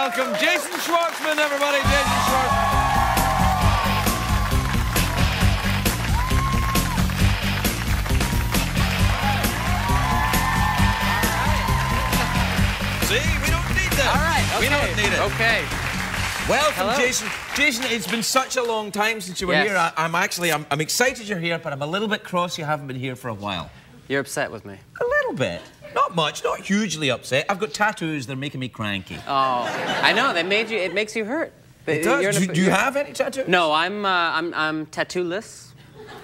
welcome Jason Schwartzman, everybody. Jason Schwartzman. See, we don't need that. All right, okay. We don't need it. Okay. Welcome, Hello. Jason. Jason, it's been such a long time since you were Yes. here. I'm excited you're here, but I'm a little bit cross you haven't been here for a while. You're upset with me. A little bit. Not much, not hugely upset. I've got tattoos, they're making me cranky. Oh, I know. They made you. It makes you hurt. It does. Do you have any tattoos? No, I'm tattoo-less.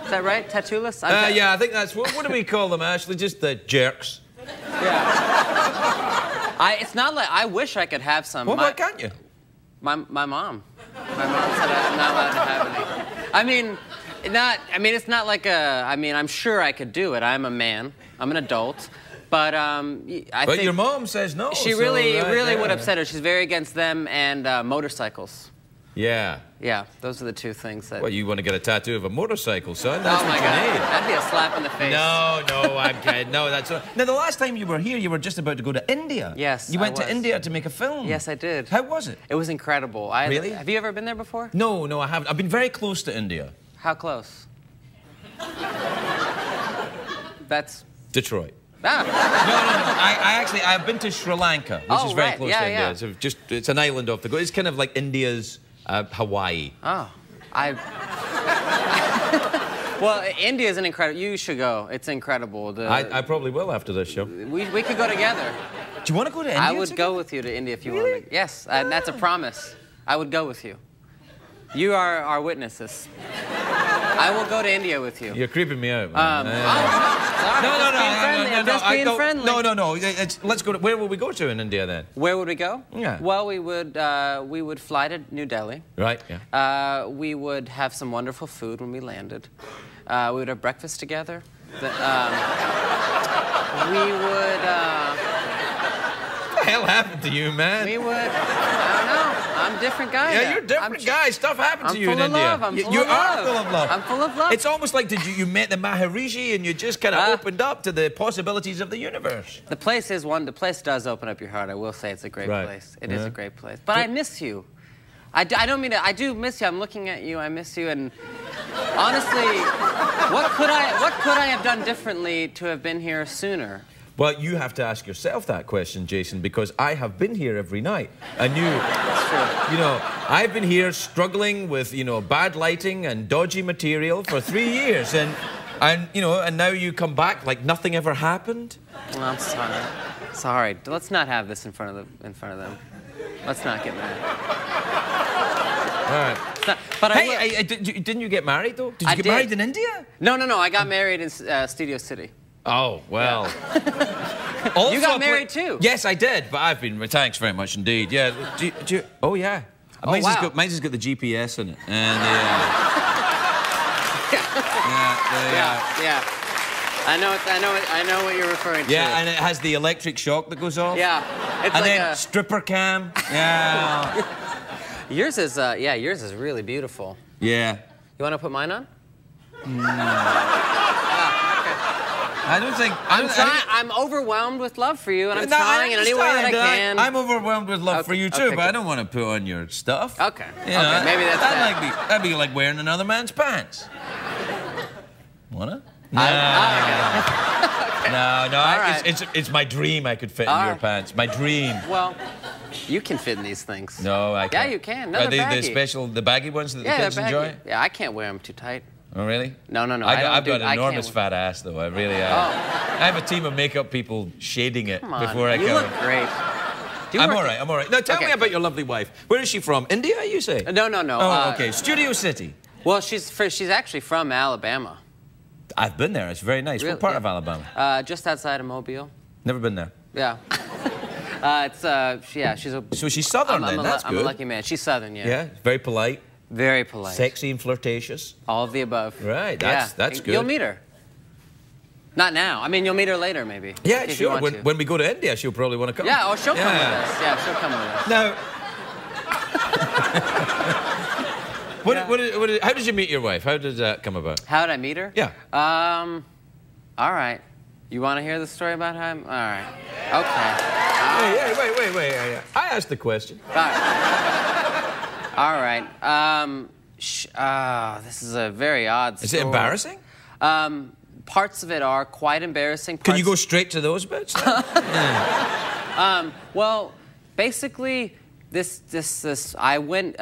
Is that right? Tattoo-less? Yeah, I think that's what do we call them, Ashley? Just the jerks. Yeah. It's not like I wish I could have some. Well, why can't you? My mom. My mom said I'm not allowed to have any. It's not like a. I'm sure I could do it. I'm a man. I'm an adult. But I think your mom says no. She really would upset her. She's very against them and motorcycles. Yeah. Yeah, those are the two things that... Well, you want to get a tattoo of a motorcycle, son? That's oh, my what God. you need. That'd be a slap in the face. No, I'm kidding. No, that's... Now, the last time you were here, you were just about to go to India. Yes, You went to India to make a film. Yes, I did. How was it? It was incredible. Really? Have you ever been there before? No, I haven't. I've been very close to India. How close? That's... Detroit. Ah. No. I've been to Sri Lanka, which is very close to India. Yeah. It's an island off the coast. It's kind of like India's Hawaii. Oh, well, India is an incredible... You should go. It's incredible. I probably will after this show. We could go together. Do you want to go to India? I would go with you to India if you really? want. Yes, and that's a promise. I would go with you. You are our witnesses. I will go to India with you. You're creeping me out, man. I'm just being friendly. No. Let's go to... Where will we go to in India, then? Where would we go? Yeah. Well, we would fly to New Delhi. Right, yeah. We would have some wonderful food when we landed. We would have breakfast together. We would... What the hell happened to you, man? We would... I don't know. I'm a different guy. Yeah, you're a different guy. Stuff happened to you in India. I'm full of love. You are full of love. I'm full of love. It's almost like you met the Maharishi and you just kind of opened up to the possibilities of the universe. The place does open up your heart. I will say it's a great place. It is a great place. But I miss you. I don't mean to... I do miss you. I'm looking at you. I miss you. And honestly, what could I have done differently to have been here sooner? Well, you have to ask yourself that question, Jason, because I have been here every night. And I've been here struggling with, bad lighting and dodgy material for 3 years. And now you come back like nothing ever happened. Well, I'm sorry. Sorry. Let's not have this in front of them. Let's not get mad. All right. But hey, didn't you get married, though? Did you get married in India? No. I got married in Studio City. Oh, well. Yeah. You got married, too? Yes, I did, but I've been... Thanks very much indeed. Yeah. Oh, yeah. Oh, mine's wow. has got the GPS in it. And, yeah. I know what you're referring to. Yeah, and it has the electric shock that goes off. Yeah. It's and like then stripper cam. Yeah. Yours is really beautiful. Yeah. You want to put mine on? I don't think... I'm overwhelmed with love for you, and I'm trying in any way that I can. I'm overwhelmed with love for you, too, but I don't want to put on your stuff. Okay. Maybe that's that'd be like wearing another man's pants. Wanna? No. Right. It's my dream I could fit in your pants. My dream. Well, you can fit in these things. No, I can't. Yeah, you can. Are they the baggy ones that the kids enjoy? Yeah, I can't wear them too tight. Oh, really? No. I've got an enormous fat ass, though. I really have. I have a team of makeup people shading it before I come. You look great. I'm all right. Now, tell me about your lovely wife. Where is she from? India, you say? No. Oh, okay. Studio City. Well, she's actually from Alabama. I've been there. It's very nice. Really? What part of Alabama? Just outside of Mobile. Never been there. Yeah. She's a... So she's Southern then, that's good. I'm a lucky man. She's Southern, yeah. Yeah, very polite. Very polite. Sexy and flirtatious. All of the above. Right, that's good. You'll meet her. Not now. I mean, you'll meet her later, maybe. Yeah, sure. When we go to India, she'll probably want to come. Yeah, she'll come with us. Yeah, she'll come with us. Now, how did you meet your wife? How did that come about? How did I meet her? Yeah. All right. You want to hear the story about how I'm... All right. Okay. Wait. I asked the question. All right. This is a very odd story. Is it embarrassing? Parts of it are quite embarrassing. Can you go straight to those bits? Well, basically, I went.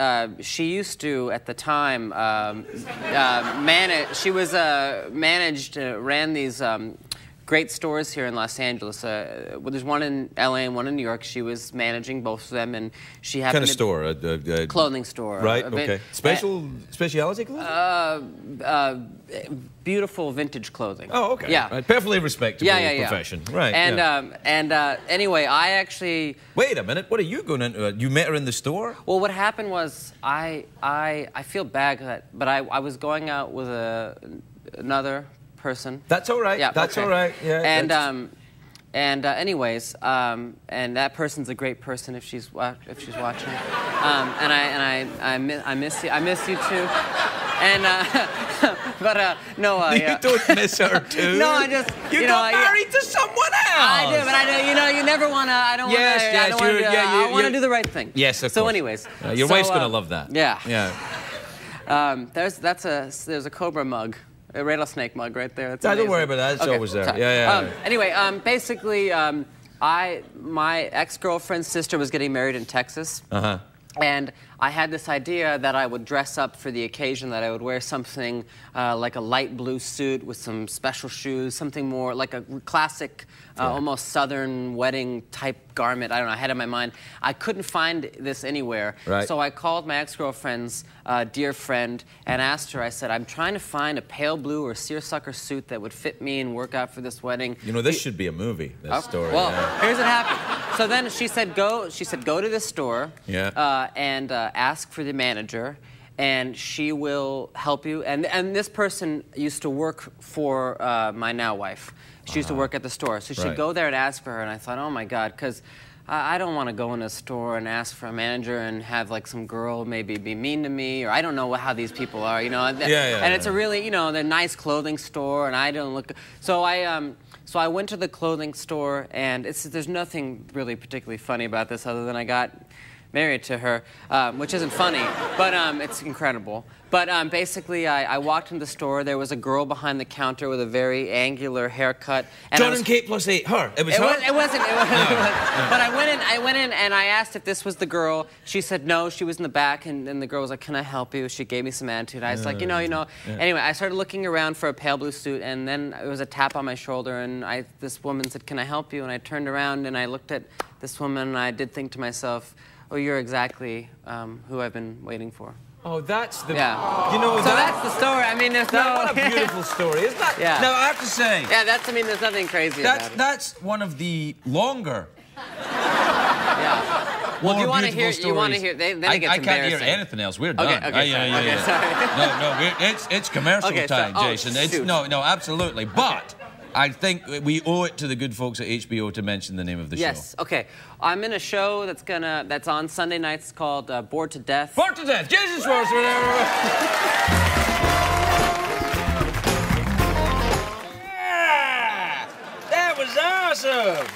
She used to, at the time, manage. She was ran these great stores here in Los Angeles. Well, there's one in LA and one in New York. She was managing both of them, and she happened kind of store? A clothing store. Right. Okay. Specialty clothing? Beautiful vintage clothing. Oh, okay. Yeah. Right. Perfectly respectable profession. Right. And anyway, I actually. Wait a minute. What are you going into? You met her in the store? Well, what happened was I feel bad, but I was going out with another person. That's all right. Yeah, that's okay. all right. Yeah. Anyways, and that person's a great person if she's watching. And I miss you. I miss you too. And but no. You don't miss her too. No, I just you got married to someone else. I do, but you never wanna. I don't wanna. I want to do the right thing. Yes, of course. So, anyways, your wife's gonna love that. Yeah. Yeah. There's a cobra mug. A rattlesnake mug right there. Don't worry about that. It's always there. Sorry. Yeah. Anyway, basically, my ex-girlfriend's sister was getting married in Texas. Uh-huh. And I had this idea that I would dress up for the occasion, that I would wear something like a light blue suit with some special shoes, something more like a classic, almost Southern wedding type garment. I don't know, I had it in my mind. I couldn't find this anywhere. Right. So I called my ex-girlfriend's dear friend and asked her, I said, I'm trying to find a pale blue or seersucker suit that would fit me and work out for this wedding. You know, this should be a movie, this story. Well, here's what happened. So then she said, go to this store. Yeah. And ask for the manager, and she will help you. And this person used to work for my now wife. She used to work at the store. So she'd go there and ask for her, and I thought, oh my God, because I don't want to go in a store and ask for a manager and have like some girl maybe be mean to me, or I don't know how these people are, you know. And it's a really, you know, they're nice clothing store, and I don't look. So I went to the clothing store, and there's nothing really particularly funny about this other than I got married to her, which isn't funny, but it's incredible. But basically, I walked into the store. There was a girl behind the counter with a very angular haircut. And John and Kate plus 8. Her. It was her? It wasn't. But I went in and I asked if this was the girl. She said no. She was in the back, and the girl was like, "Can I help you?" She gave me some attitude. I was like, you know. Yeah. Anyway, I started looking around for a pale blue suit, and then it was a tap on my shoulder, and this woman said, "Can I help you?" And I turned around and I looked at this woman, and I did think to myself, oh, you're exactly who I've been waiting for. Oh, that's the... Yeah. You know, so that's the story. I mean, there's no... What a beautiful story, isn't that? Yeah. Now, I have to say... Yeah, there's nothing crazy about it. That's one of the longer... Yeah. Well, do you want to hear... Stories. You want to hear... Then it gets I can't hear anything else. We're done. Okay, sorry. It's commercial time, so, Jason. No, absolutely. But... I think we owe it to the good folks at HBO to mention the name of the show. Yes, okay. I'm in a show that's on Sunday nights called Bored to Death. Bored to Death! Jason Schwartzman! Yeah! That was awesome!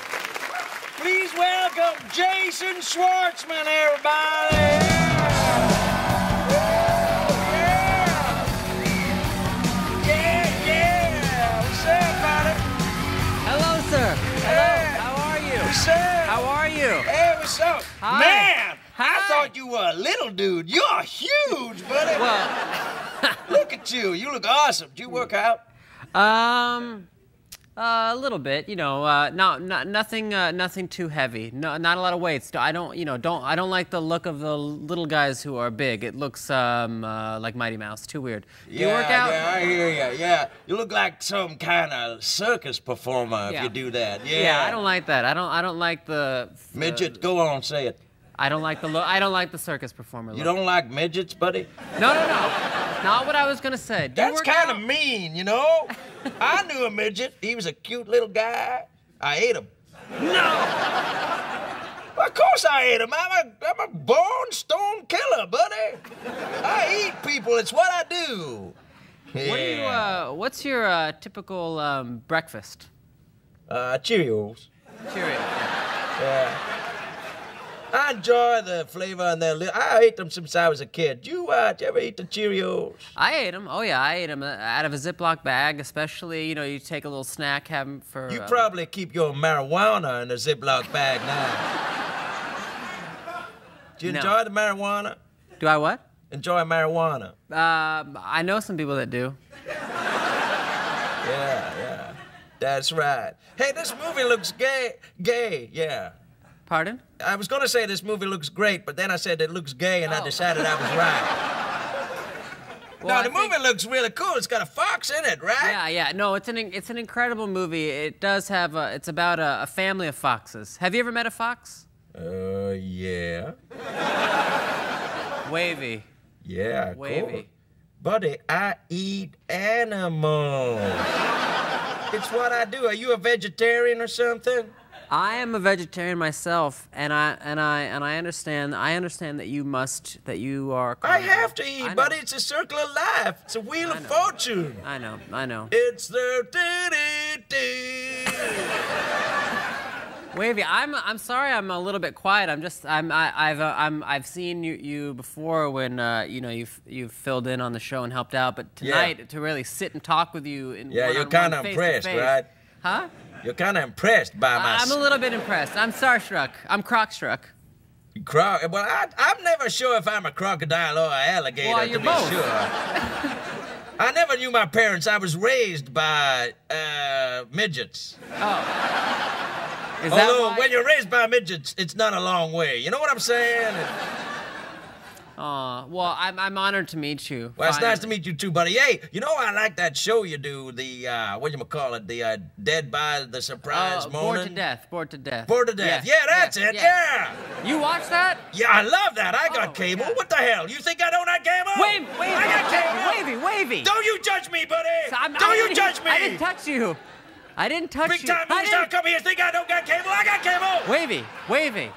Please welcome Jason Schwartzman, everybody! How are you? Hey, what's up? Hi. Man, Hi. I thought you were a little dude. You're huge, buddy. Well, look at you. You look awesome. Do you work out? A little bit, you know, nothing too heavy. No, not a lot of weights. I don't like the look of the little guys who are big. It looks like Mighty Mouse. Too weird. Do you work out? Yeah, I hear you. Yeah, you look like some kind of circus performer if you do that. Yeah. Yeah, I don't like that. I don't like the midget. Go on, say it. I don't like the look. I don't like the circus performer look. You don't like midgets, buddy? No. Not what I was gonna say. That's kind of mean, you know? I knew a midget. He was a cute little guy. I ate him. No! Well, of course I ate him. I'm a born stone killer, buddy. I eat people. It's what I do. Yeah. What's your typical breakfast? Cheerios. Cheerios. Yeah. I enjoy the flavor and I ate them since I was a kid. You ever eat the Cheerios? I ate them. Oh, yeah, I ate them out of a Ziploc bag, especially, you know, you take a little snack, have them for... You probably keep your marijuana in a Ziploc bag now. Do you enjoy the marijuana? Do I what? Enjoy marijuana. I know some people that do. Yeah. That's right. Hey, this movie looks gay, yeah. Pardon? I was gonna say this movie looks great, but then I said it looks gay, and I decided I was right. Well, no, the movie looks really cool. It's got a fox in it, right? Yeah. No, it's an incredible movie. It does have it's about a family of foxes. Have you ever met a fox? Yeah. Wavy. Yeah, Wavy. cool. Buddy, I eat animals. It's what I do. Are you a vegetarian or something? I am a vegetarian myself, and I understand that you are. I have to eat, buddy. It's a circle of life. It's a wheel of fortune. I know. It's the Wavy, I'm sorry, I'm a little bit quiet. I've seen you before when you know you've filled in on the show and helped out, but tonight to really sit and talk with you in you're kind of impressed, right? Huh? You're kind of impressed by my... I'm a little bit impressed. I'm starstruck. I'm croc-struck. Well, I'm never sure if I'm a crocodile or an alligator, well, you're to be both. sure. I never knew my parents. I was raised by midgets. Oh. Although, when you're raised by midgets, it's not a long way. You know what I'm saying? Well, I'm honored to meet you. Well, it's nice to meet you too, buddy. Hey, you know I like that show you do, the, whatchamacallit, the Dead by the Surprise Morning? Bored to Death. Bored to Death. Bored to Death. Yeah, that's it, yeah. You watch that? Yeah, I love that. I got cable. What the hell? You think I don't have cable? Wavy, I got cable. Wavy. Don't you judge me, buddy. Don't you judge me. I didn't touch you. I didn't touch you. Big time movie star come here, think I don't got cable? I got cable. Wavy.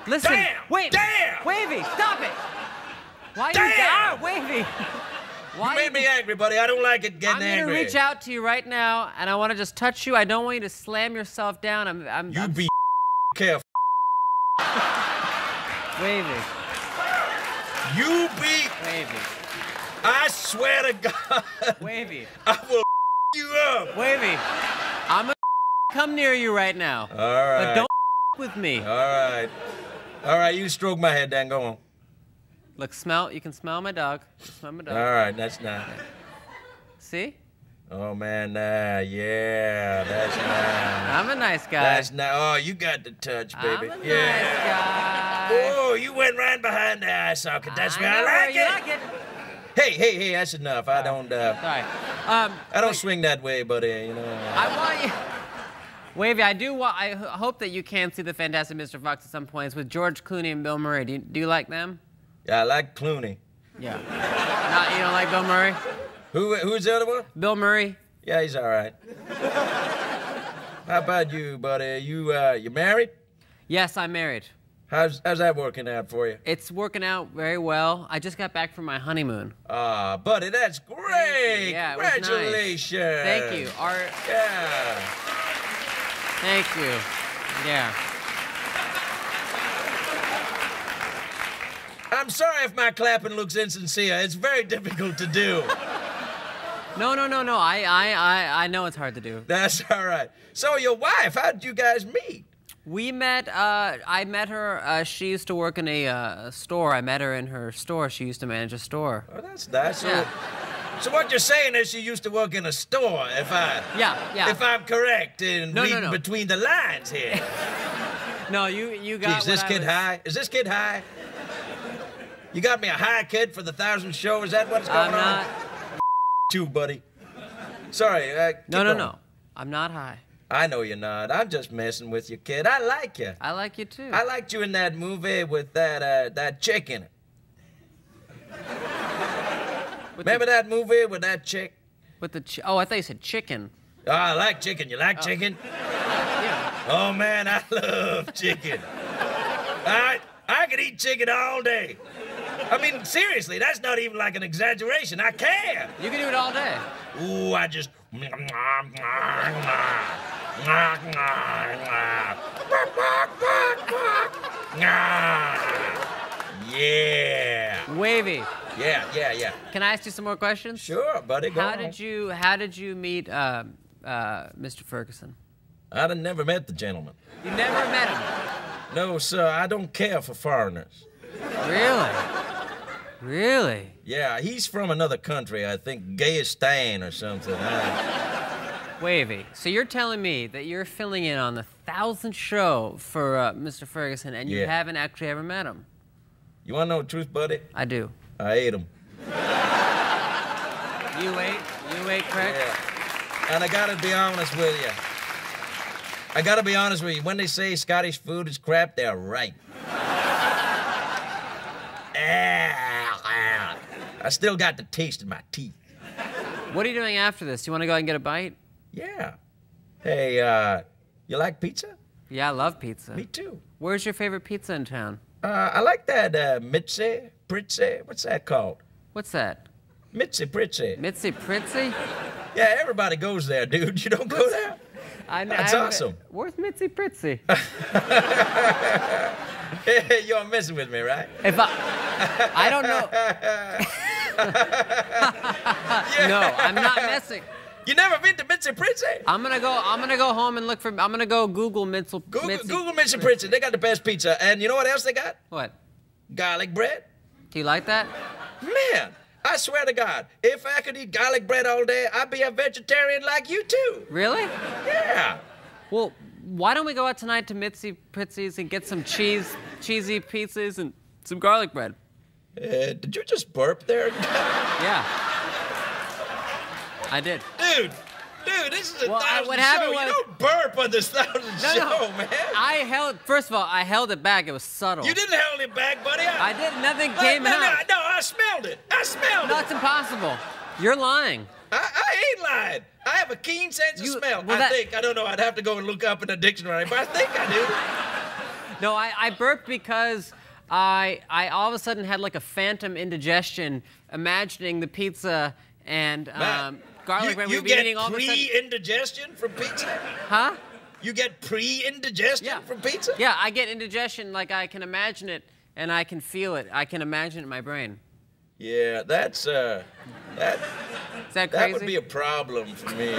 Listen. Damn. Wavy, stop it. Why Damn! you Wavy? You made me angry, buddy. I don't like it getting angry. I'm gonna reach out to you right now, and I want to just touch you. I don't want you to slam yourself down. You be careful. Wavy. You be... Wavy. I swear to God. Wavy. I will you up. Wavy. I'm gonna come near you right now. All right. But don't with me. All right, you stroke my head, then go on. Look, you can smell my dog. Smell my dog. All right, that's nice. See? Oh, man, yeah, that's nice. I'm a nice guy. That's nice. Oh, you got the touch, baby. I'm a nice guy. Oh, you went right behind the eye socket. That's where I like it. Hey, that's enough. I don't, Sorry. I don't swing that way, buddy, you know. I want you... Wavy, I hope that you can see the Fantastic Mr. Fox at some point. It's with George Clooney and Bill Murray. Do you like them? Yeah, I like Clooney. Yeah. You don't like Bill Murray? Who's the other one? Bill Murray. Yeah, he's all right. How about you, buddy? You married? Yes, I'm married. How's that working out for you? It's working out very well. I just got back from my honeymoon. Buddy, that's great. Yeah, congratulations. It was nice. Thank you. Yeah. Thank you. Yeah. I'm sorry if my clapping looks insincere. It's very difficult to do. No. I know it's hard to do. That's all right. So your wife, how did you guys meet? We met, I met her, she used to work in a store. I met her in her store. She used to manage a store. Oh, that's nice. Yeah. So what you're saying is she used to work in a store, if I'm correct in reading between the lines here. No, you got. Is this kid high? Is this kid high? You got me a high kid for the 1,000th show? Is that what's going on? I'm not. You, buddy. Sorry. No. I'm not high. I know you're not. I'm just messing with you, kid. I like you. I like you too. I liked you in that movie with that chick in it. Remember that movie with that chick? With the oh, I thought you said chicken. Oh, I like chicken. You like chicken? Yeah. Oh man, I love chicken. I could eat chicken all day. I mean, seriously, that's not even like an exaggeration. I can. You can do it all day. Ooh, I just... Yeah. Wavy. Yeah. Can I ask you some more questions? Sure, buddy. Go on. How did you meet Mr. Ferguson? I'd have never met the gentleman. You never met him? No, sir, I don't care for foreigners. Really? Really? Yeah, he's from another country, I think Gayistan or something. Wavy, so you're telling me that you're filling in on the 1,000th show for Mr. Ferguson and you haven't actually ever met him? You want to know the truth, buddy? I do. I ate him. You ate, Craig? Yeah. And I gotta be honest with you. When they say Scottish food is crap, they're right. I still got the taste in my teeth. What are you doing after this? Do you want to go out and get a bite? Yeah. Hey, you like pizza? Yeah, I love pizza. Me too. Where's your favorite pizza in town? I like that Mitzi, Pritzi. What's that called? What's that? Mitzi Pritzi. Mitzi Pritzi? Yeah, everybody goes there, dude. You don't go there? That's awesome. Where's Mitzi Pritzi? You're messing with me, right? If I don't know. No, I'm not messing. You never been to Mitzi Pritzi? I'm gonna go home and look for. I'm gonna go Google Mitzi. Google Mitzi Pritzi. They got the best pizza, and you know what else they got? What? Garlic bread. Do you like that? Man, I swear to God, if I could eat garlic bread all day, I'd be a vegetarian like you too. Really? Yeah. Well, why don't we go out tonight to Mitzi Pritzi's and get some cheesy pizzas and some garlic bread? Did you just burp there? Yeah. I did. Dude, this is a 1,000 what show. happened was, you don't burp on this 1,000 show, man. First of all, I held it back. It was subtle. You didn't hold it back, buddy. I did. Nothing came out. No, I smelled it. No, it's impossible. You're lying. I ain't lying. I have a keen sense of smell. I think. I don't know. I'd have to go and look up in the dictionary, but I think I do. No, I burped because I all of a sudden had like a phantom indigestion, imagining the pizza and garlic bread we've been eating all of a sudden. You get pre-indigestion from pizza? Huh? You get pre-indigestion from pizza? Yeah, I get indigestion like I can imagine it and I can feel it. I can imagine it in my brain. Yeah, that's Is that crazy? That would be a problem for me.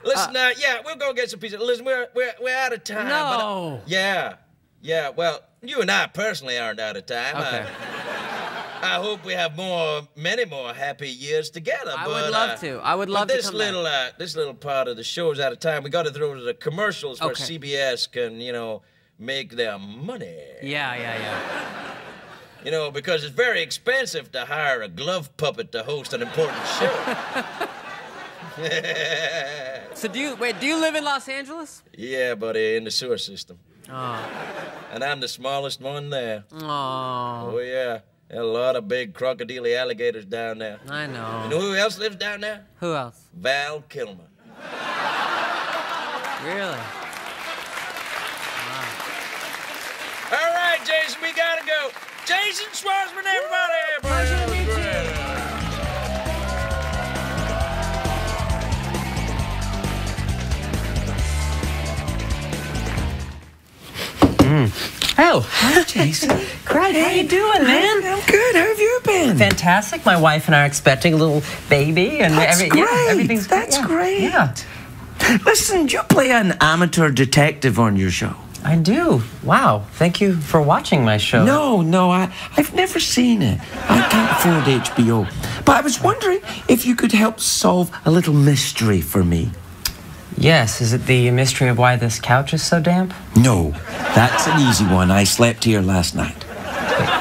Listen, we'll go get some pizza. Listen, we're out of time. No. Yeah. Well, you and I personally aren't out of time. Okay. I hope we have many more happy years together. I would love to. I would love to come back. This little part of the show is out of time. We got to throw to the commercials where CBS can, make their money. Yeah. Because it's very expensive to hire a glove puppet to host an important show. So do you live in Los Angeles? Yeah, buddy, in the sewer system. Oh. And I'm the smallest one there. Oh. Oh, yeah. There are a lot of big crocodile alligators down there. I know. You know who else lives down there? Who else? Val Kilmer. Really? Wow. All right, Jason, we gotta go. Jason Schwartzman, everybody! Pleasure to meet you. Oh, hi, Jason. Craig, how you doing, man? I'm good. How have you been? Fantastic. My wife and I are expecting a little baby, and everything's great. Yeah. Listen, you play an amateur detective on your show. I do. Wow. Thank you for watching my show. No, I've never seen it. I can't afford HBO. But I was wondering if you could help solve a little mystery for me. Yes. Is it the mystery of why this couch is so damp? No, that's an easy one. I slept here last night.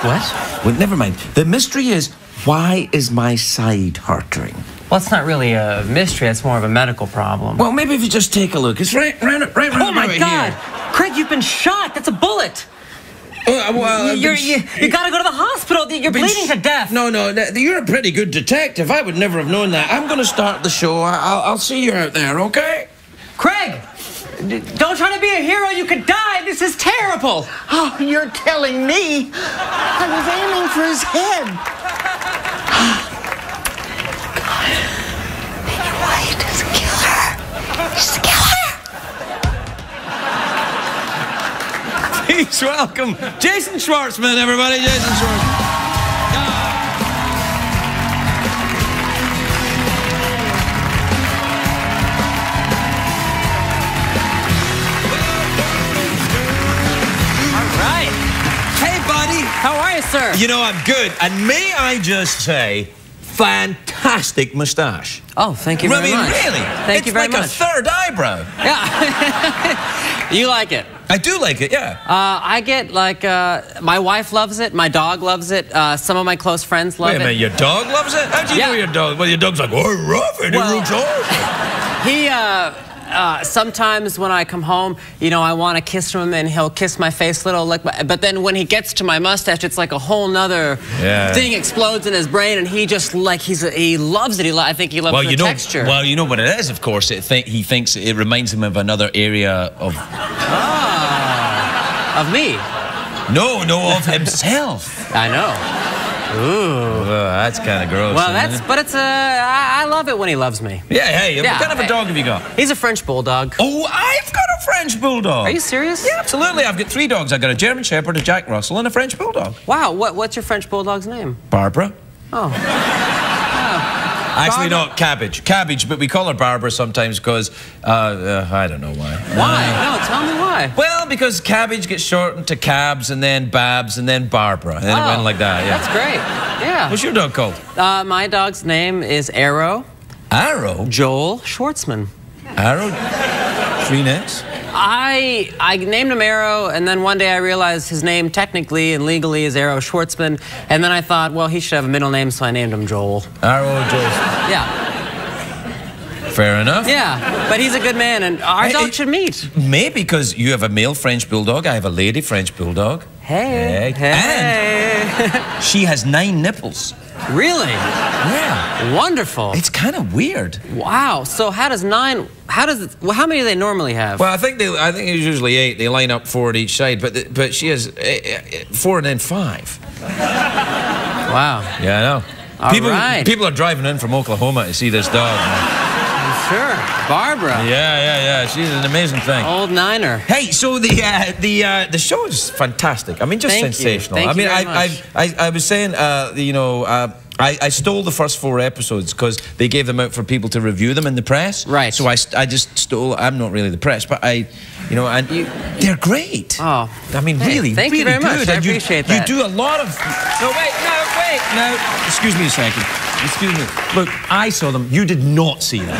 What? Well, never mind. The mystery is, why is my side hurting? Well, it's not really a mystery. It's more of a medical problem. Well, maybe if you just take a look. It's right Oh, my God. Here. Craig, you've been shot. That's a bullet. You gotta go to the hospital. You're bleeding to death. No, you're a pretty good detective. I would never have known that. I'm gonna start the show. I'll see you out there, okay? Craig, don't try to be a hero. You could die. This is terrible. Oh, you're telling me? I was aiming for his head. Maybe why he doesn't kill her. He's scared. Please welcome Jason Schwartzman, everybody. Jason Schwartzman. How are you, sir? You know, I'm good. And may I just say, fantastic mustache. Oh, thank you very much. Really? Thank you very much. It's like a third eyebrow. Yeah. You like it? I do like it, yeah. I get, like, my wife loves it. My dog loves it. Some of my close friends love it. Wait a minute, your dog loves it? How do you know your dog? Well, your dog's like, oh, rough it. Well, it looks awesome. He, sometimes when I come home, you know, I want to kiss him and he'll kiss my face a little, like, but then when he gets to my mustache, it's like a whole nother thing explodes in his brain, and he just, like, he loves it. I think he loves the texture. Well, you know what it is, of course. He thinks it reminds him of another area of... Of me? No, of himself. I know. Ooh. That's kind of gross. Well, but it's I love it when he loves me. Yeah, hey, what kind of a dog have you got? He's a French bulldog. Oh, I've got a French bulldog. Are you serious? Yeah, absolutely. I've got 3 dogs. I've got a German Shepherd, a Jack Russell, and a French bulldog. Wow, what's your French bulldog's name? Barbara. Oh. Actually, not Cabbage. Cabbage, but we call her Barbara sometimes because, I don't know why. Why? No, tell me why. Well, because Cabbage gets shortened to Cabs, and then Babs, and then Barbara. And then it went like that, yeah. That's great. Yeah. What's your dog called? My dog's name is Arrow. Arrow? Joel Schwartzman. Arrow? 3 names? I named him Arrow, and then one day I realized his name technically and legally is Arrow Schwartzman, and then I thought, well, he should have a middle name, so I named him Joel. Arrow Joel. Yeah. Fair enough. Yeah, but he's a good man, and our dog should meet. Maybe because you have a male French bulldog, I have a lady French bulldog. Hey. And she has 9 nipples. Really? Yeah. Wonderful. It's kind of weird. Wow. So how how many do they normally have? Well, I think it's usually 8. They line up 4 at each side, but she has 4 and then 5. Wow. Yeah, I know. People are driving in from Oklahoma to see this dog. Sure. Barbara. Yeah. She's an amazing thing. Old Niner. Hey, so the show is fantastic. I mean, just sensational. Thank you very much. I was saying, you know, I stole the first 4 episodes because they gave them out for people to review them in the press. Right. So I just stole. I'm not really the press, but they're great. Oh. I mean, really, thank you very much. I appreciate that. You do a lot of. No, wait. Excuse me a second. Excuse me. Look, I saw them. You did not see them.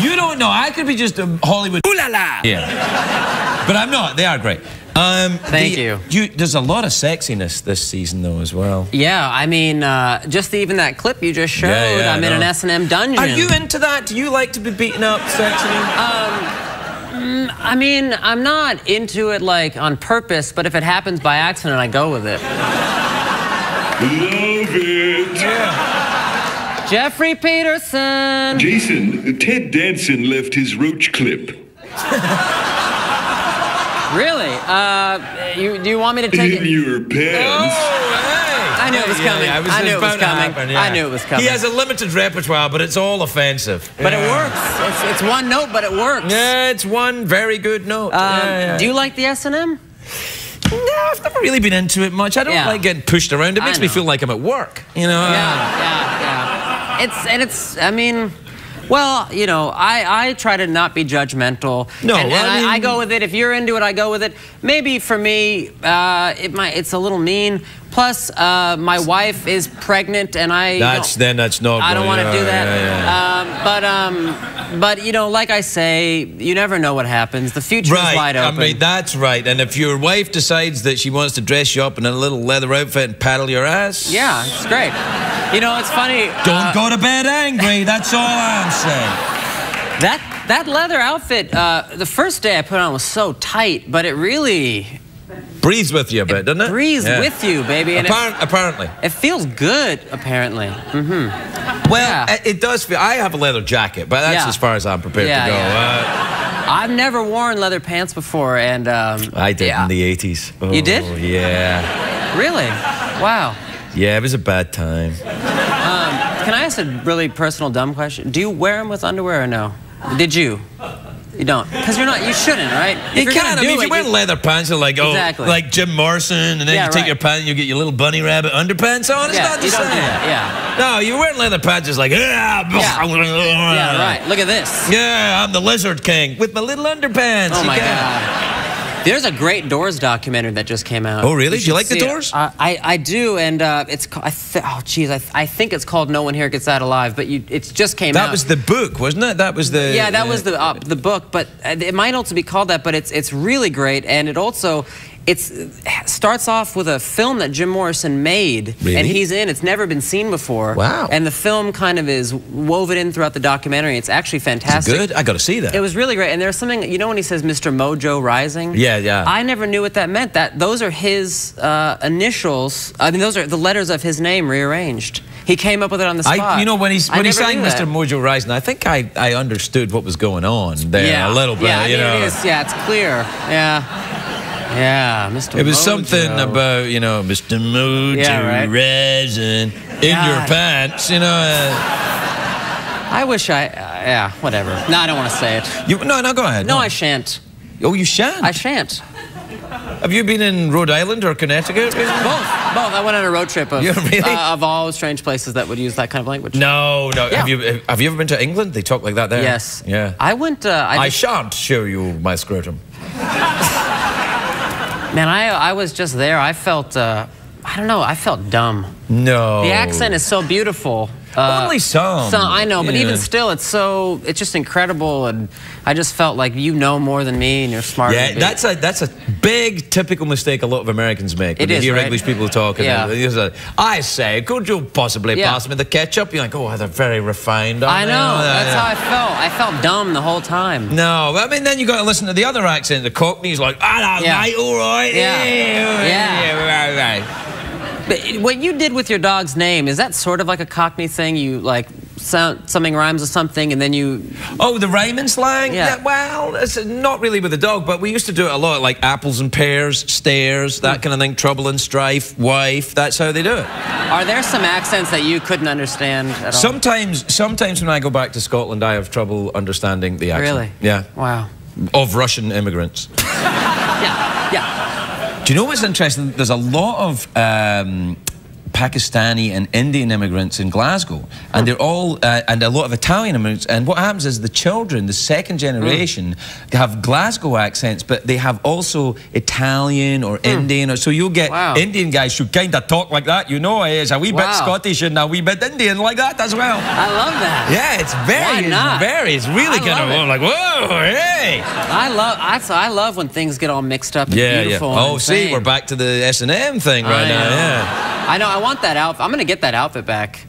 You don't know. I could be just a Hollywood. Ooh la la. Yeah. But I'm not. They are great. Thank you. There's a lot of sexiness this season, though, as well. Yeah, I mean, just even that clip you just showed, I'm in an S&M dungeon. Are you into that? Do you like to be beaten up sexually? I mean, I'm not into it, like, on purpose, but if it happens by accident, I go with it. Love it. Yeah. Jeffrey Peterson. Jason, Ted Danson left his roach clip. Really? Do you want me to take it? In your pants. Oh, hey. I knew it was coming. I knew it was coming. I knew it was coming. He has a limited repertoire, but it's all offensive. But it works. It's one note, but it works. Yeah, it's one very good note. Do you like the S&M? No, I've never really been into it much. I don't like getting pushed around. It makes me feel like I'm at work, you know? Yeah. I mean, well, you know, I try to not be judgmental. No, and I go with it. If you're into it, I go with it. Maybe for me, it's a little mean. Plus, my wife is pregnant, and that's not. I don't want to do that. But you know, like I say, you never know what happens. The future is wide open. I mean, that's right. And if your wife decides that she wants to dress you up in a little leather outfit and paddle your ass, yeah, it's great. You know, it's funny. Don't go to bed angry. That's all I'm saying. That leather outfit, the first day I put it on was so tight, but it really breathes with you a bit, doesn't it? Breathes with you, baby. And apparently. It feels good, apparently. Mm-hmm. Well, it does feel. I have a leather jacket, but that's as far as I'm prepared to go. I've never worn leather pants before, and I did in the 80s. Oh, you did? Yeah. Really? Wow. Yeah, it was a bad time. Can I ask a really personal, dumb question? Do you wear them with underwear or no? Did you? You don't, because you're not. You shouldn't, right? You can't. I mean, if you're wearing leather pants, you're like, like Jim Morrison, and then you take your pants, and you get your little bunny rabbit underpants on. It's not the same. No, you're wearing leather pants, it's like, yeah, right. Look at this. Yeah, I'm the Lizard King with my little underpants. Oh my God. There's a great Doors documentary that just came out. Oh, really? Do you like the Doors? I do, and it's I think it's called No One Here Gets Out Alive, but it just came out. That was the book, wasn't it? That was the... Yeah, that was the book, but it might also be called that, but it's really great, and it also... It starts off with a film that Jim Morrison made, and he's in. It's never been seen before. Wow. And the film kind of is woven in throughout the documentary. It's actually fantastic. It's good? I got to see that. It was really great. And there's something, you know when he says Mr. Mojo Rising? Yeah, yeah. I never knew what that meant. Those are his initials. I mean, those are the letters of his name rearranged. He came up with it on the spot. You know, when he sang Mr. Mojo Rising, I think I understood what was going on there a little bit. Yeah, you know. it is. Yeah, it's clear. Yeah. Yeah, Mr. It was Mojo. something about, you know, Mr. Mojo Rising in your pants, you know. I wish yeah, whatever. No, I don't want to say it. No, go ahead. No, I shan't. Oh, you shan't? I shan't. Have you been in Rhode Island or Connecticut? Both. I went on a road trip of, really? Of all strange places that would use that kind of language. No. Yeah. Have you ever been to England? They talk like that there. Yes. Yeah. I went. I shan't show you my scrotum. Man, I was just there. I felt, I don't know, I felt dumb. No. The accent is so beautiful. Only some. I know, but even still, it's just incredible, and I just felt like you know more than me, and you're smarter than me. Yeah, that's a big, typical mistake a lot of Americans make. When you hear English people talking. Yeah. I say, could you possibly pass me the ketchup? You're like, oh, they're very refined. I know, that's how I felt. I felt dumb the whole time. No, I mean, then you got to listen to the other accent. The Cockney's like, mate, all right. Yeah. But what you did with your dog's name, is that sort of like a Cockney thing? You, like, something rhymes with something, and then you... Oh, the rhyming slang? Yeah. Well, it's not really with the dog, but we used to do it a lot, like apples and pears, stairs, that kind of thing, trouble and strife, wife, that's how they do it. Are there some accents that you couldn't understand at all? Sometimes when I go back to Scotland, I have trouble understanding the accent. Really? Yeah. Wow. Of Russian immigrants. Yeah. Do you know what's interesting? There's a lot of Pakistani and Indian immigrants in Glasgow, and they're all, and a lot of Italian immigrants, and what happens is the children, the second generation, have Glasgow accents, but they have also Italian or Indian, or so you'll get Indian guys who kind of talk like that, you know, it's a wee bit Scottish and a wee bit Indian like that as well. I love that. Yeah, it's it's really kind of like, whoa, hey. I love when things get all mixed up and beautiful. Yeah. Oh, see, we're back to the S&M thing right now, I know, I want that outfit. I'm going to get that outfit back.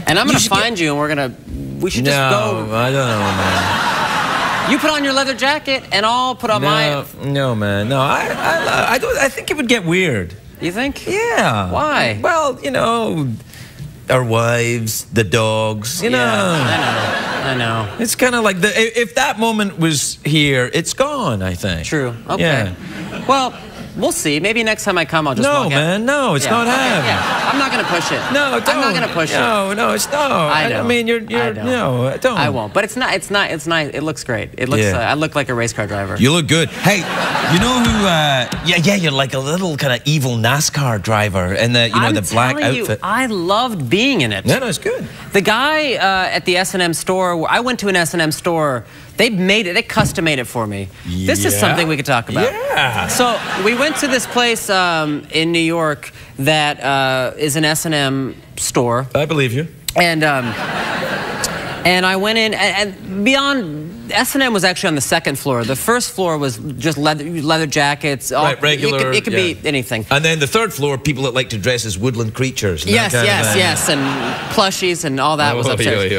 And I'm going to find you, and we should just go. No, I don't know, man. You put on your leather jacket, and I'll put on my... No, man, no. I think it would get weird. You think? Yeah. Why? Well, you know, our wives, the dogs, you know. I know. It's kind of like, if that moment was here, it's gone, I think. True. Okay. Yeah. Well... We'll see. Maybe next time I come, I'll just walk out. No, man, no, it's not happening. Yeah, I'm not going to push it. No, don't. I'm not going to push it. No, it's not. I know. I mean, you're no, don't. I won't. But it's nice. It looks great. It looks. I look like a race car driver. You look good. Hey, you know who? You're like a little kind of evil NASCAR driver, and the the black outfit. I loved being in it. No, it's good. The guy at the S&M store. I went to an S&M store. They custom made it for me. This is something we could talk about. Yeah. So we went to this place in New York that is an S&M store. I believe you. And I went in, and beyond, S&M was actually on the second floor. The first floor was just leather jackets. Right, regular. It could be anything. And then the third floor, people that like to dress as woodland creatures. And yes, and plushies and all that was upstairs.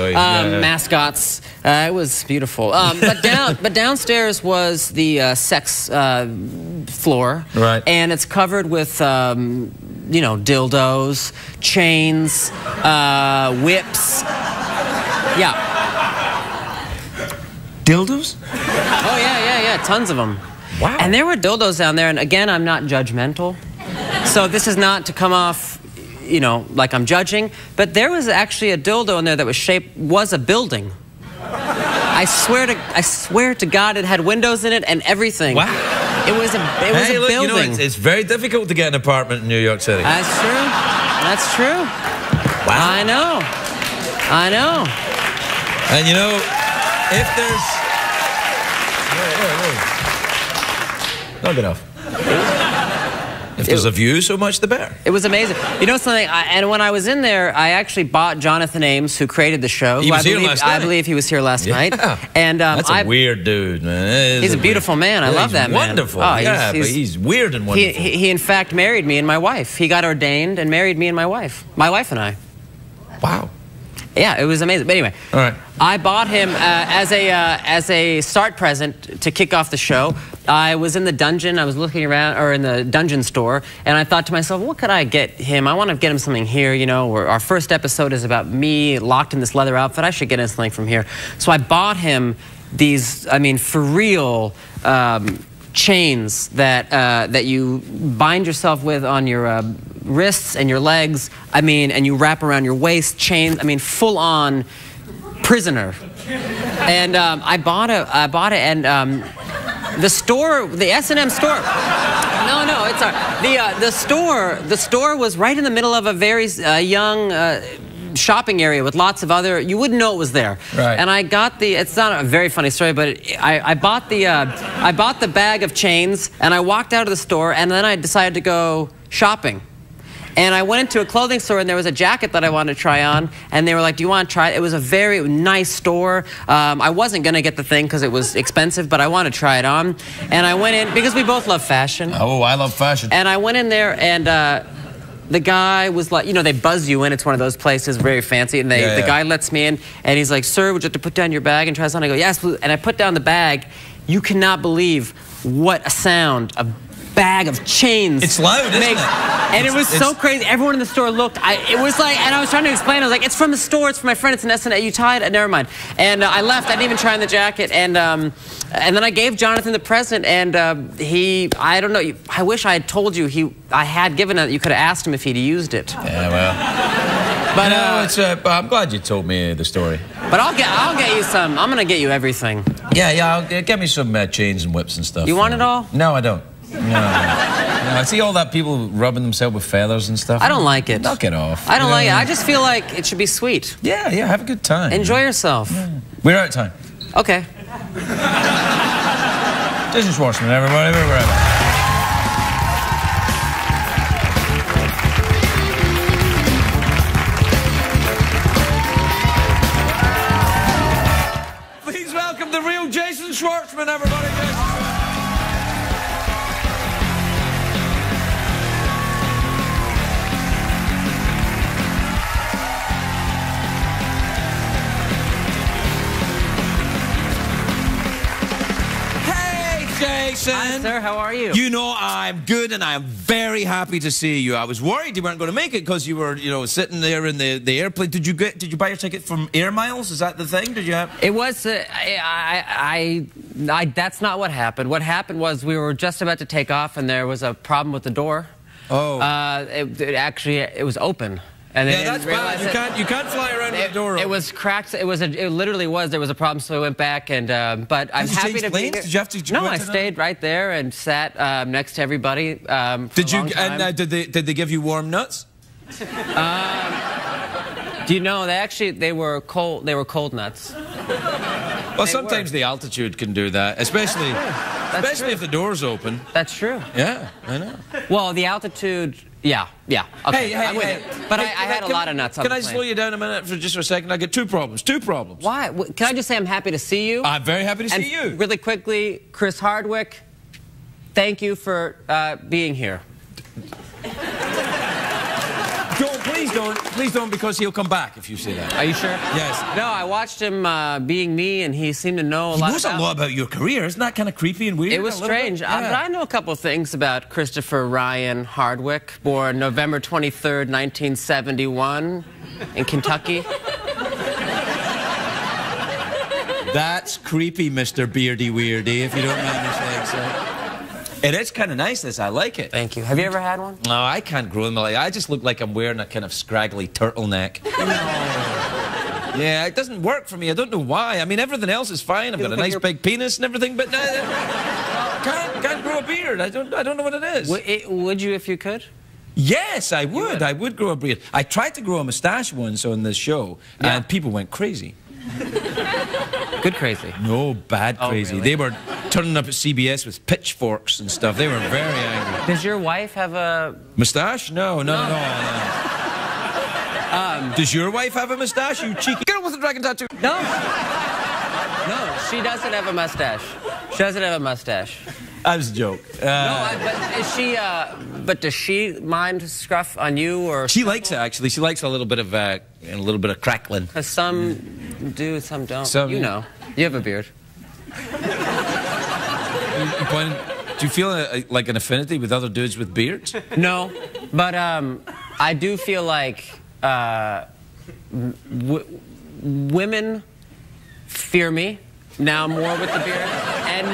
Mascots. It was beautiful. But downstairs was the sex floor. Right. And it's covered with, dildos, chains, whips. Yeah. Dildos? Oh, yeah, tons of them. Wow. And there were dildos down there, and again, I'm not judgmental. So this is not to come off, like I'm judging, but there was actually a dildo in there that was a building. I swear to God, it had windows in it and everything. Wow. It was a look, building. you know, it's very difficult to get an apartment in New York City. That's true. That's true. Wow. I know. I know. And you know, if there's... Not good enough. If there's a view, so much the better. It was amazing. You know something? And when I was in there, I actually bought Jonathan Ames, who created the show. He was here last night. I believe he was here last night. And that's a weird dude, man. He's a beautiful man. I love that man. Wonderful. Oh, yeah, but he's weird and wonderful. He in fact married me and my wife. He got ordained and married me and my wife. My wife and I. Wow. Yeah, it was amazing. But anyway, all right. I bought him as a start present to kick off the show. I was in the dungeon. I was looking around, or in the dungeon store, and I thought to myself, what could I get him? I want to get him something here, you know, where our first episode is about me locked in this leather outfit. I should get him something from here. So I bought him these, I mean, for real, chains that you bind yourself with on your wrists and your legs. I mean, and you wrap around your waist. Chains. I mean, full on prisoner. And I bought it, and the store, the S&M store. No, it's the store was right in the middle of a very young shopping area with lots of other, you wouldn't know it was there. Right. And I got it's not a very funny story, but I bought the bag of chains, and I walked out of the store, and then I decided to go shopping. And I went into a clothing store, and there was a jacket that I wanted to try on, and they were like, do you want to try it? It was a very nice store. I wasn't going to get the thing because it was expensive, but I wanted to try it on. And I went in, because we both love fashion. Oh, I love fashion. And I went in there, and the guy was like, you know, they buzz you in. It's one of those places, very fancy. And the guy lets me in, and he's like, sir, would you have to put down your bag and try this on? I go, yes, please. And I put down the bag. You cannot believe what a sound a bag of chains. It's loud, isn't it? And it was so crazy. Everyone in the store looked. It was like, and I was trying to explain. I was like, it's from the store. It's for my friend. It's an S&M. You tied it. Never mind. And I left. I didn't even try on the jacket. And then I gave Jonathan the present. And I don't know. I wish I had told you I had given it. You could have asked him if he'd used it. Yeah, well. But no, I'm glad you told me the story. But I'll get you some. I'm gonna get you everything. Yeah. Get me some chains and whips and stuff. You want it all? No, I don't. No. I see all that people rubbing themselves with feathers and stuff. I don't like it. Knock it off. I don't like it. I just feel like it should be sweet. Yeah, have a good time. Enjoy yourself. Yeah. We're out of time. Okay. Jason Schwartzman, everybody. We're out. Please welcome the real Jason Schwartzman, everybody. Jason. Hi, sir. How are you? You know, I'm good, and I'm very happy to see you. I was worried you weren't going to make it because you were, you know, sitting there in the airplane. Did you buy your ticket from Air Miles? Is that the thing? Did you have? It was. That's not what happened. What happened was we were just about to take off, and there was a problem with the door. Oh. It was open. And yeah, that's bad. You can't fly around with the door open. It was cracked. It literally was. There was a problem, so we went back. And but I'm happy to be here. Did you have to? No, I stayed right there and sat next to everybody. Did you? And did they give you warm nuts? Do you know they were cold? They were cold nuts. Well, sometimes the altitude can do that, especially if the door's open. That's true. Yeah, I know. Well, the altitude. Yeah. Okay, I'm with it. But I had a lot of nuts on the plane. Can I slow you down a minute for just a second? I get two problems. Why? Can I just say I'm happy to see you? I'm very happy to see you. Really quickly, Chris Hardwick, thank you for being here. Please don't, because he'll come back if you say that. Are you sure? Yes. No, I watched him being me, and he seemed to know a lot. He knows a lot about your career. Isn't that kind of creepy and weird? It was strange. Yeah. But I know a couple of things about Christopher Ryan Hardwick, born November 23rd, 1971, in Kentucky. That's creepy, Mr. Beardy Weirdy, if you don't mind me saying so. It is kind of nice, this. I like it. Thank you. Have you ever had one? No, I can't grow them. I just look like I'm wearing a kind of scraggly turtleneck. Yeah, it doesn't work for me. I don't know why. I mean, everything else is fine. I've got a nice big penis and everything, but can't grow a beard. I don't know what it is. Would you if you could? Yes, I would. I would grow a beard. I tried to grow a mustache once on this show, and people went crazy. Good crazy? No, bad crazy. Really? They were turning up at CBS with pitchforks and stuff. They were very angry. Does your wife have a... Mustache? No. Does your wife have a mustache, you cheeky girl with a dragon tattoo? No. No, she doesn't have a mustache. She doesn't have a mustace. That was a joke. But is she? But does she mind scruff on you or? She likes it actually. She likes a little bit of crackling. Because some do, some don't. You know, you have a beard. Do you feel like an affinity with other dudes with beards? No, but I do feel like women fear me now more with the beard, and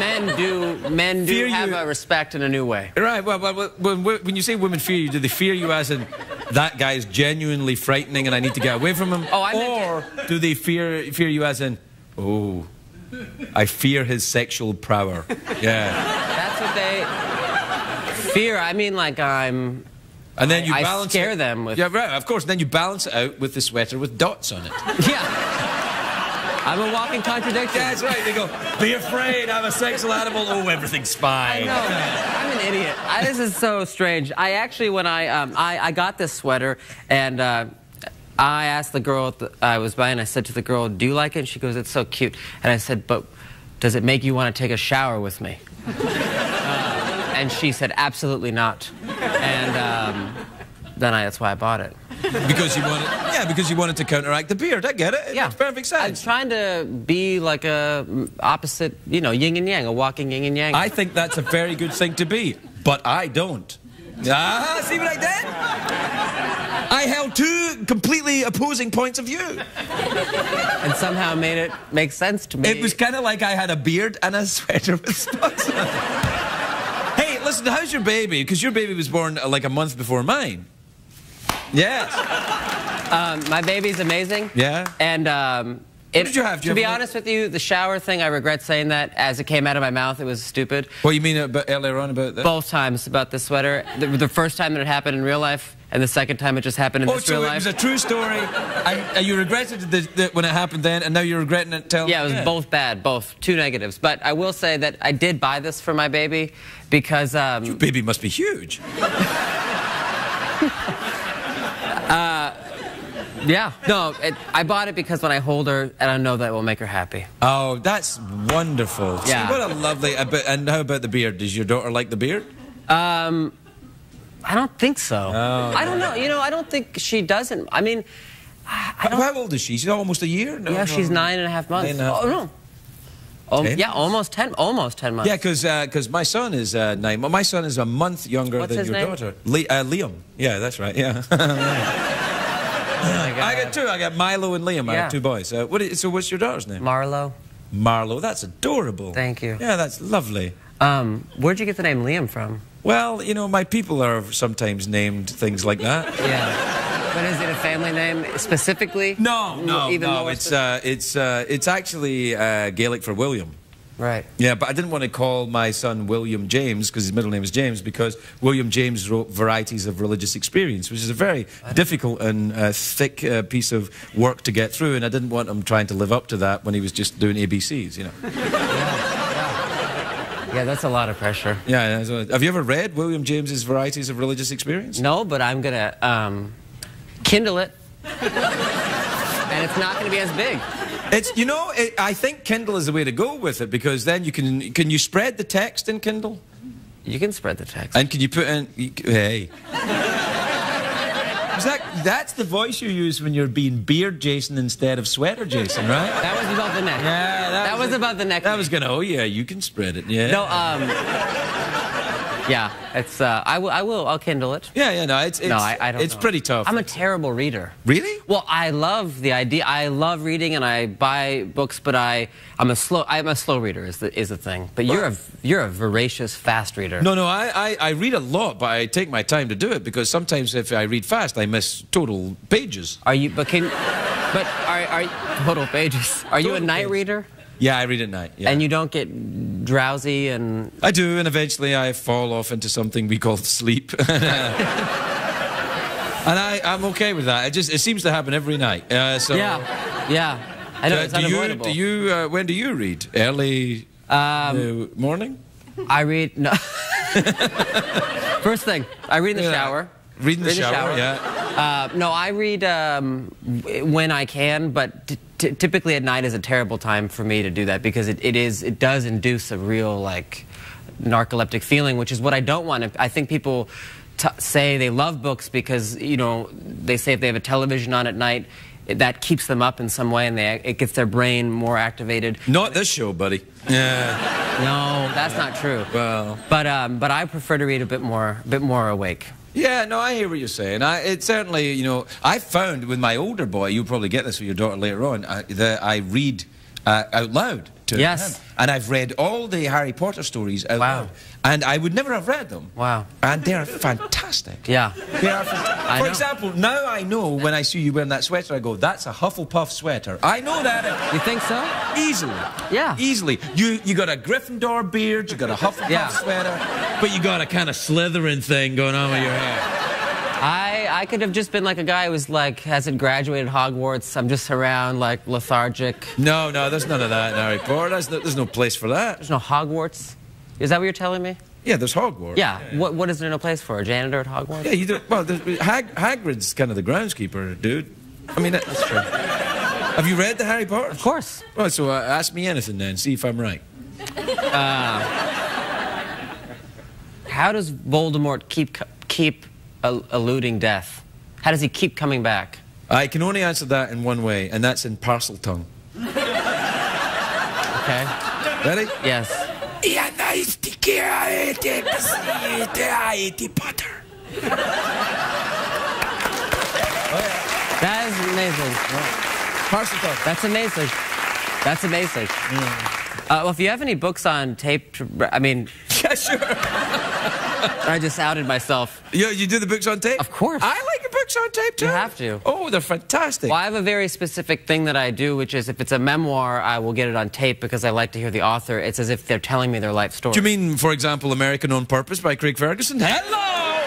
men do have a respect in a new way. Right. Well, when you say women fear you, do they fear you as in that guy is genuinely frightening and I need to get away from him? Or do they fear you as in, oh, I fear his sexual prowess? Yeah. That's what they fear. I mean, like I'm. And then I scare them with. Yeah, right. Of course. And then you balance it out with the sweater with dots on it. Yeah. I'm a walking contradiction. Yeah, that's right. They go, be afraid, I'm a sexual animal. Oh, everything's fine. I know. I'm an idiot. This is so strange. I actually, when I got this sweater, and I asked the girl I was buying, I said to the girl, do you like it? And she goes, it's so cute. And I said, but does it make you want to take a shower with me? And she said, absolutely not. And that's why I bought it. Because you wanted to counteract the beard. I get it. It makes perfect sense. I'm trying to be like a opposite, you know, yin and yang, a walking yin and yang. I think that's a very good thing to be, but I don't. Ah, see what I did? I held two completely opposing points of view. And somehow made it make sense to me. It was kind of like I had a beard and a sweater with spots on it. Hey, listen, how's your baby? Because your baby was born like a month before mine. Yes. My baby's amazing. Yeah. And what did you have? To be honest with you, the shower thing, I regret saying that. As it came out of my mouth, it was stupid. What you mean earlier on about that? Both times about the sweater. The first time that it happened in real life, and the second time it just happened in this real life. Oh, so it was a true story, and you regretted when it happened then, and now you're regretting it telling. Yeah, it was both bad, both two negatives. But I will say that I did buy this for my baby because. Your baby must be huge. Yeah. No, I bought it because when I hold her, and I know that will make her happy. Oh, that's wonderful. Yeah. See, what a lovely... and how about the beard? Does your daughter like the beard? I don't think so. Oh, I don't know. You know, I don't think she doesn't. I mean, I don't... How old is she? She's almost a year? No, yeah, she's 9.5 months. 9.5. Oh, no. Oh, yeah, almost 10 months. Yeah, because my son is 9. Well, my son is a month younger than your daughter. Liam. Yeah, that's right. Yeah. I got two. I got Milo and Liam. I have two boys. So what's your daughter's name? Marlo. Marlo. That's adorable. Thank you. Yeah, that's lovely. Where'd you get the name Liam from? Well, you know, my people are sometimes named things like that. Yeah. But is it a family name specifically? No. It's actually Gaelic for William. Right. Yeah, but I didn't want to call my son William James, because his middle name is James, because William James wrote Varieties of Religious Experience, which is a very difficult and thick piece of work to get through, and I didn't want him trying to live up to that when he was just doing ABCs, you know. Yeah, that's a lot of pressure. Yeah. Have you ever read William James's Varieties of Religious Experience? No, but I'm going to Kindle it, and it's not going to be as big. I think Kindle is the way to go with it, because then you can you spread the text in Kindle? You can spread the text. And can you put in, hey. That's the voice you use when you're being Beard Jason instead of Sweater Jason, right? That was about the neck. Yeah, that was about the neck. That was gonna, oh yeah, you can spread it, yeah. No, Yeah, it's. I'll Kindle it. Yeah, no, it's No, I don't it's know. pretty tough. I'm a terrible reader. Really? Well, I love the idea. I love reading, and I buy books, but I'm a slow reader is the thing. But you're a voracious, fast reader. No, I read a lot, but I take my time to do it because sometimes if I read fast, I miss total pages. Are you? But are total pages? Are you a night reader? Yeah, I read at night. Yeah. And you don't get drowsy and... I do, and eventually I fall off into something we call sleep. And I'm okay with that. It seems to happen every night. So yeah. I know, it's unavoidable. When do you read? Early morning? I read... No. First thing, I read in the shower. Read in the shower, yeah. No, I read when I can, but typically at night is a terrible time for me to do that because it does induce a real like narcoleptic feeling, which is what I don't want. I think people say they love books because they say if they have a television on at night, that keeps them up in some way and it gets their brain more activated. Not this show, buddy. Yeah. No, that's not true. Well, but I prefer to read a bit more awake. Yeah, no, I hear what you're saying. It certainly, I found with my older boy, you'll probably get this with your daughter later on, that I read out loud to him. And I've read all the Harry Potter stories out loud. And I would never have read them. Wow. And they're fantastic. Yeah. They are fantastic. For example, now I know when I see you wearing that sweater, I go, that's a Hufflepuff sweater. I know that. You think so? Easily. Yeah. Easily. You got a Gryffindor beard, you got a Hufflepuff sweater, but you got a kind of Slytherin thing going on with your hair. I could have just been like a guy who was like, hasn't graduated Hogwarts. I'm just around like lethargic. No, there's none of that in Harry Potter. There's no place for that. There's no Hogwarts? Is that what you're telling me? Yeah, there's Hogwarts. Yeah. What is there no place for? A janitor at Hogwarts? Yeah, you do. Well, Hagrid's kind of the groundskeeper, dude. I mean, that's true. Have you read the Harry Potter? Of course. Well, so ask me anything then, see if I'm right. How does Voldemort keep eluding death? How does he keep coming back? I can only answer that in one way, and that's in parcel tongue. Okay. Ready? Yes. That is amazing. Parcel tongue. That's amazing. That's amazing. Well, if you have any books on tape, I mean... Yeah, sure. I just outed myself. You do the books on tape? Of course. I like the books on tape, too. You have to. Oh, they're fantastic. Well, I have a very specific thing that I do, which is if it's a memoir, I will get it on tape because I like to hear the author. It's as if they're telling me their life story. Do you mean, for example, American on Purpose by Craig Ferguson? Hello!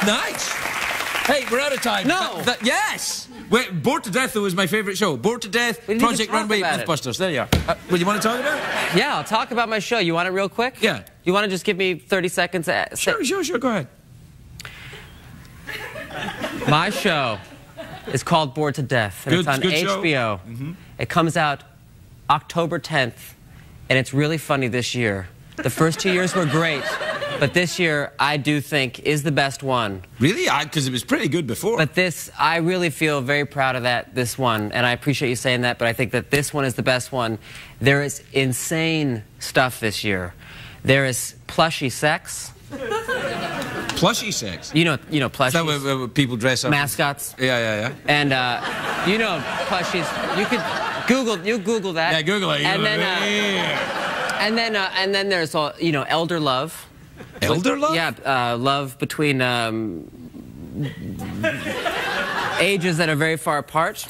Nice. Hey, we're out of time. No. Yes. Wait, Bored to Death, though, is my favourite show. Bored to Death, Project Runway, Mythbusters. There you are. What do you want to talk about? Yeah, I'll talk about my show. You want it real quick? Yeah. You want to just give me 30 seconds? Sure. Go ahead. My show is called Bored to Death, and it's on HBO. It comes out October 10th, and it's really funny this year. The first 2 years were great, but this year I do think is the best one. Really? Because it was pretty good before. But this, I really feel very proud of this one, and I appreciate you saying that, but I think that this one is the best one. There is insane stuff this year. There is plushy sex. Plushy sex? You know plushies. Is that where people dress up? Mascots. Yeah. And, plushies. You could Google that. Yeah, Google it. And then there's elder love. Elder love? Yeah, love between ages that are very far apart.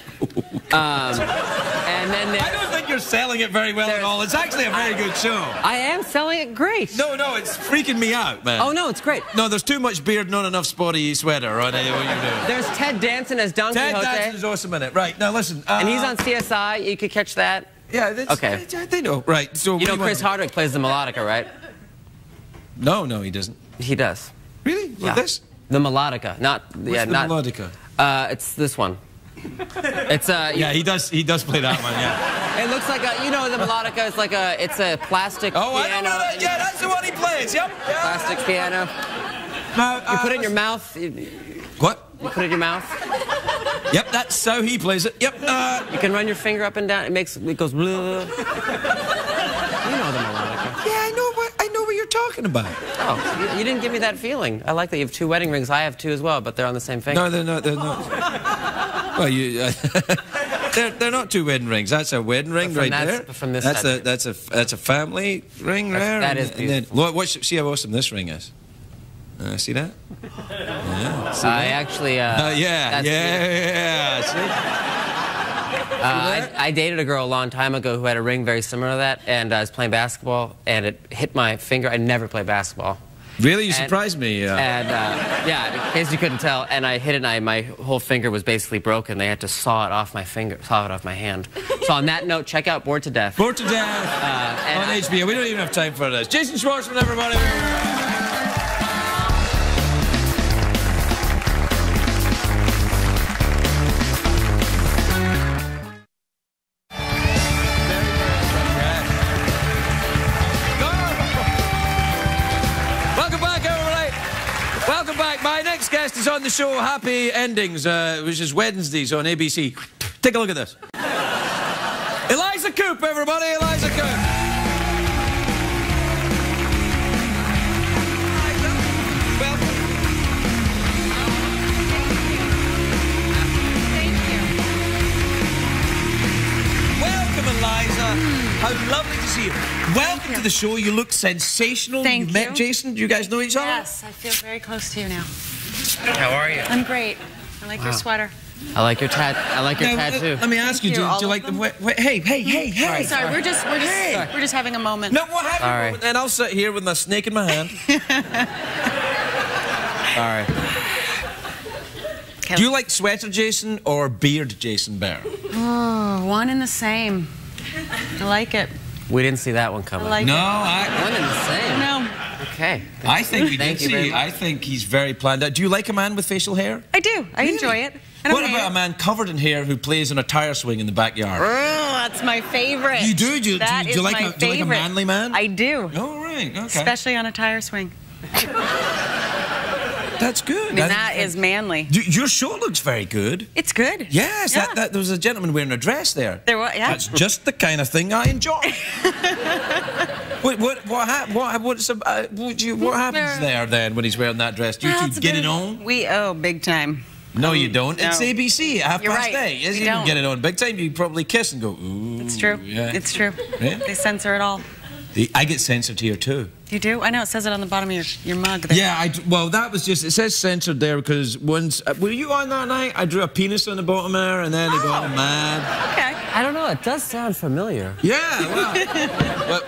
And then I don't think you're selling it very well at all. It's actually a very good show. I am selling it great. No, it's freaking me out, man. Oh, no, it's great. No, there's too much beard, not enough spotty sweater, right? What you doing? There's Ted Danson as Don Quixote. Ted Danson is awesome in it. Right, now listen. And he's on CSI. You could catch that. Yeah, okay. They know. Right, so... Chris Hardwick plays the melodica, right? No, he doesn't. He does. Really? Yeah. This? The melodica, not... What's the melodica? It's this one. It's yeah, he does play that one, yeah. It looks like a, the melodica is like it's a plastic piano. I know that. Yeah, that's the one he plays. Yep. Yeah. Plastic piano. No, you put it in your mouth. What? You put it in your mouth. Yep, that's how he plays it. Yep. You can run your finger up and down. It goes. Blah. You know the melodica. Yeah, I know what you're talking talking about? Oh, you didn't give me that feeling. I like that you have 2 wedding rings. I have 2 as well, but they're on the same finger. No, they're not. They're not. Well, you. They're not 2 wedding rings. That's a wedding ring right there. From this that's side. that's a family ring there. That is beautiful. And then, see how awesome this ring is. See that? Yeah. See I that? actually. Yeah. See? I dated a girl a long time ago who had a ring very similar to that, and I was playing basketball, and it hit my finger. I never play basketball. Really? You surprised me. Yeah, in case you couldn't tell, and I hit it, and my whole finger was basically broken. They had to saw it off my finger, saw it off my hand. So on that note, check out Bored to Death. Bored to Death on HBO. We don't even have time for this. Jason Schwartzman, everybody. Welcome back. My next guest is on the show Happy Endings, which is Wednesdays on ABC. Take a look at this. Eliza Coupe, everybody. Eliza Coupe. Welcome. Thank you. Welcome, Eliza. How lovely to see you. Welcome to the show. You look sensational. Thank you met you. Jason. Do you guys know each other? Yes, I feel very close to you now. How are you? I'm great. I like your sweater. I like your tattoo. Let me ask you, do All you of like them? hey. Sorry, we're just having a moment. No, what happened? Sorry. And I'll sit here with my snake in my hand. Sorry. Do you like sweater Jason or beard Jason better? Oh, one and the same. I like it. We didn't see that one coming. I like it. One and the same. No, Okay. I think we Thank did you very see. much. I think he's very planned out. Do you like a man with facial hair? I do. I enjoy it. I don't What hate about it. a man covered in hair who plays on a tire swing in the backyard? Oh, that's my favorite. You do? Do you That like is my a favorite. manly man? I do. Oh, right. Okay. Especially on a tire swing. That's good. I mean, that is manly. Your show looks very good. It's good. Yes, Yeah. there was a gentleman wearing a dress there. There was, yeah. That's just the kind of thing I enjoy. what happens there then when he's wearing that dress? Do you Well, two it's a get bit- it on? big time. No, you don't. It's no. ABC at You're 8:30. right. Yes, We you don't. get it on big time. You probably kiss and go, ooh. It's true. Yeah. It's true. Yeah? They censor it all. I get censored here too. You do? I know it says it on the bottom of your mug there. Yeah, well, that was just, it says censored there because once, were you on that night? I drew a penis on the bottom there and then they got mad. Okay. I don't know. It does sound familiar. Yeah,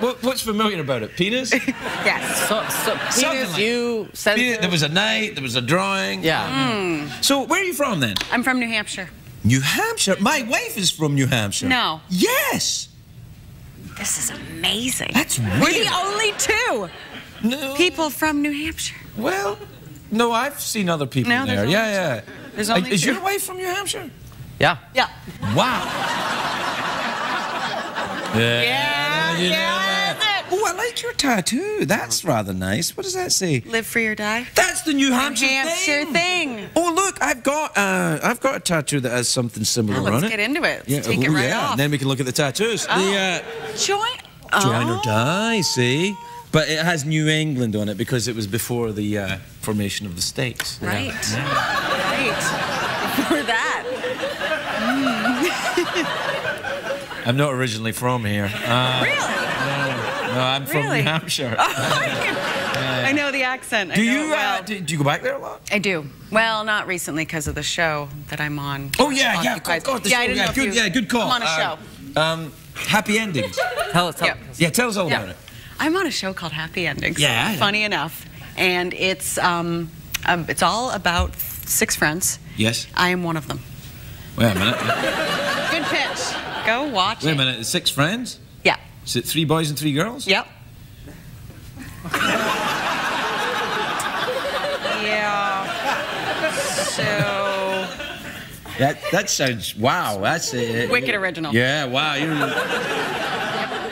well, what's familiar about it? Penis? Yes. So Something Penis, like- you censored. Penis, there was a night, there was a drawing. Yeah. So where are you from then? I'm from New Hampshire. New Hampshire? My wife is from New Hampshire. No. Yes. This is amazing. That's We're weird. the only two No. people from New Hampshire. Well, no, I've seen other people No, there's there. only Yeah. There's only Is two. your wife from New Hampshire? Yeah. Yeah. Wow. Yeah. you know Yeah. that. Oh, I like your tattoo. That's rather nice. What does that say? Live free or die. That's the New Hampshire, Hampshire thing. Oh, look, I've got a tattoo that has something similar Well, on let's it. get into it. Let's Yeah, take it right off. And then we can look at the tattoos. The Join. join or die, see? But it has New England on it because it was before the formation of the states. Right. Right. Before that. I'm not originally from here. Really? No, I'm from Really? New Hampshire. I know the accent. Do I know you it well. do you go back there a lot? I do. Well, not recently because of the show that I'm on. Oh yeah, Occupied. God, the Yeah, show. I didn't know if Good, you- good call. I'm on a show. Happy Endings. Tell us. Yeah. Yeah, tell us all Yeah. about it. I'm on a show called Happy Endings. Yeah. Funny enough, and it's all about 6 friends. Yes. I am one of them. Wait a minute. Good pitch. Go watch Wait a it. minute. 6 friends? Yeah. Is it 3 boys and 3 girls? Yep. Yeah. So That sounds wow. That's wicked original. Yeah, wow.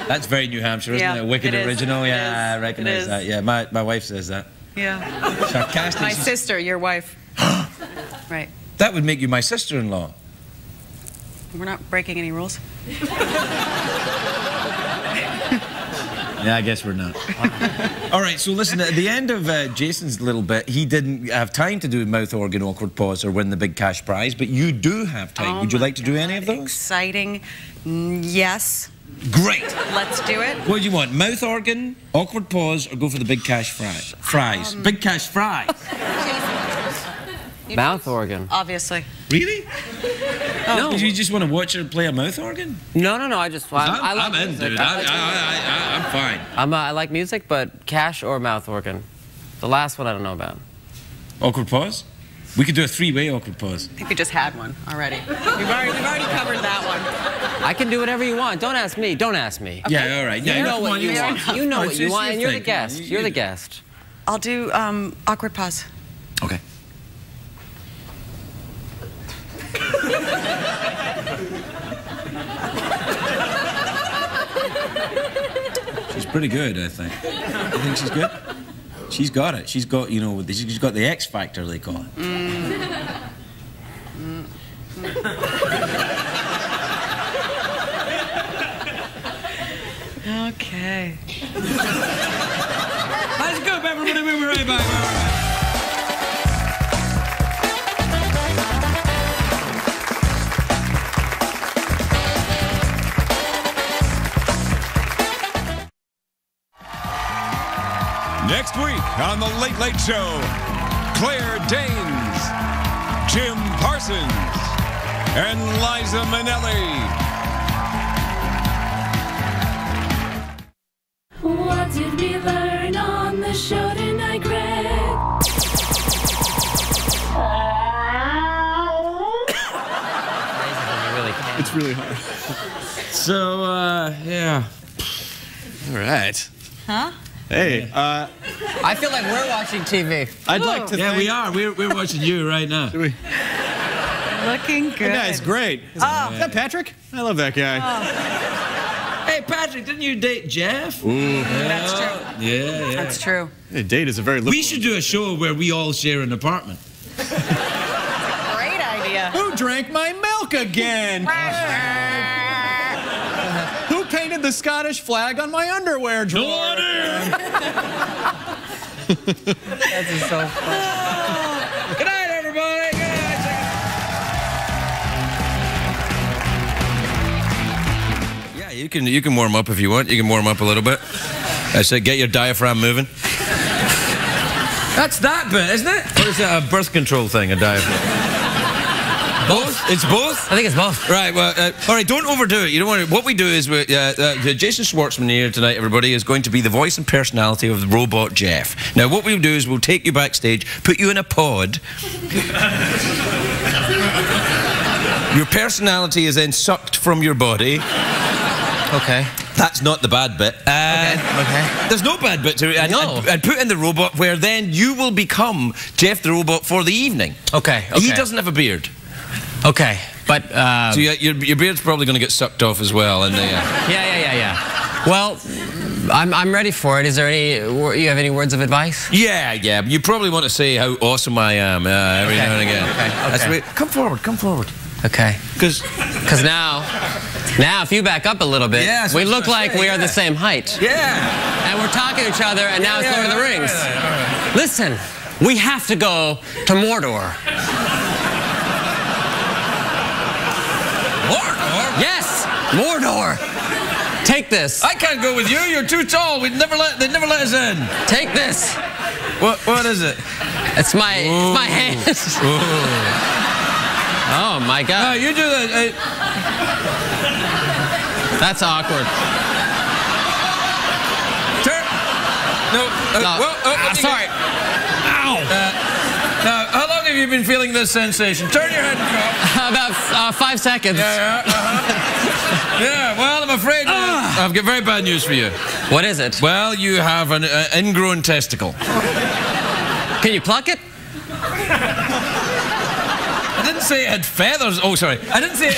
That's very New Hampshire, isn't Yeah, it? Wicked it is. original. It Yeah, I is. recognize It is. that. Yeah, my wife says that. Yeah. Sarcastic. My sister, your wife. Right. That would make you my sister-in-law. We're not breaking any rules. Yeah, I guess we're not. All right, so listen, at the end of Jason's little bit, he didn't have time to do mouth organ, awkward pause, or win the big cash prize, but you do have time. Would you like to do any of those? Exciting. Yes. Great. Let's do it. What do you want, mouth organ, awkward pause, or go for the big cash fries? Big cash fries. Mouth organ. Obviously. Really? No. You just want to watch her play a mouth organ? No. I just. I like I'm in, music. dude. I'm fine. I like music, but cash or mouth organ. The last one I don't know about. Awkward pause? We could do a three-way awkward pause. I think we just had one already. We've already covered that one. I can do whatever you want. Don't ask me. Don't ask me. Okay. Yeah, all right. You know what you want. You know Oh, what you want, and you're the thing. guest. You're the guest. I'll do awkward pause. Okay. She's pretty good, I think. You think she's good? She's got it. She's got, you know, she's got the X factor, they call it. Okay. Let's go, everybody. We'll be right back. Next week on The Late Late Show, Claire Danes, Jim Parsons, and Liza Minnelli. What did we learn on the show tonight, Greg? It's really hard. So, yeah. All right. Huh? Hey, I feel like we're watching TV. I'd like to Yeah, thank... we are. We're watching you right now. Should we... Looking good. That guy's great. Is that Patrick? I love that guy. Hey, Patrick, didn't you date Jeff? Ooh. That's true. Yeah. That's true. A date is a very... We should do a show where we all share an apartment. Great idea. Who drank my milk again? Who painted the Scottish flag on my underwear drawer? That's just so funny. Good night, everybody. Good night. Yeah, you can warm up if you want. You can warm up a little bit. I said, get your diaphragm moving. That's that bit, isn't it? Or is that a birth control thing, a diaphragm? Both? It's both? I think it's both. Right, well, all right, don't overdo it. You don't want to... What we do is... Jason Schwartzman here tonight, everybody, is going to be the voice and personality of the robot Jeff. Now, what we'll do is we'll take you backstage, put you in a pod. Your personality is then sucked from your body. Okay. That's not the bad bit. Okay. There's no bad bit to it. And put in the robot where then you will become Jeff the robot for the evening. Okay. He doesn't have a beard. Okay, but... So your beard's probably going to get sucked off as well. And Yeah. Well, I'm ready for it. Is there any... You have any words of advice? Yeah. You probably want to say how awesome I am every now and again. Okay. That's come forward. Okay. Because now, if you back up a little bit, we look like we are the same height. Yeah. And we're talking to each other, and now it's Lord of the Rings. All right. Listen, we have to go to Mordor. Mordor? Yes, Mordor. Take this. I can't go with you. You're too tall. They'd never let us in. Take this. What is it? It's my hand. Oh my God. You do that. That's awkward. Turn. No. Sorry. Ow. Now, how long have you been feeling this sensation? Turn your head and go. About 5 seconds. Yeah, well, I'm afraid I've got very bad news for you. What is it? Well, you have an ingrown testicle. Can you pluck it? I didn't say it had feathers. Oh, sorry. I didn't say it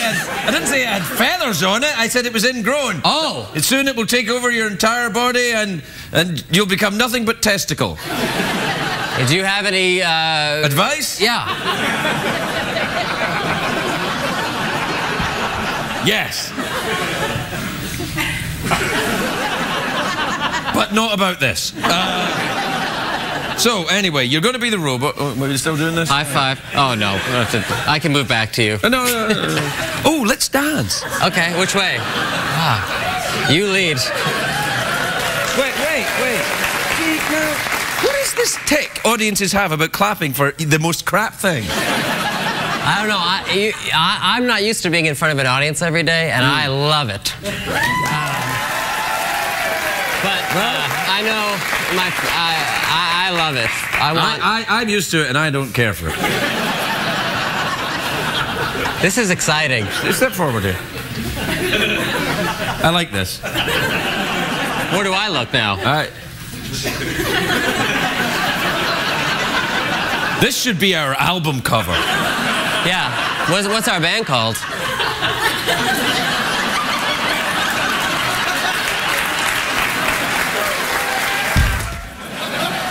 had feathers on it. I said it was ingrown. Oh. And soon it will take over your entire body and you'll become nothing but testicle. Do you have any advice? Yeah. Yes. Not about this. So, anyway, you're going to be the robot. Oh, are you still doing this? High five. Oh, no. I can move back to you. No. Oh, let's dance. Okay, which way? You lead. Wait. See, now, what is this tick audiences have about clapping for the most crap thing? I don't know. I'm not used to being in front of an audience every day, and I love it. But I know I love it. I'm used to it, and I don't care for it. This is exciting. Step forward here. I like this. Where do I look now? This should be our album cover. Yeah. What's our band called?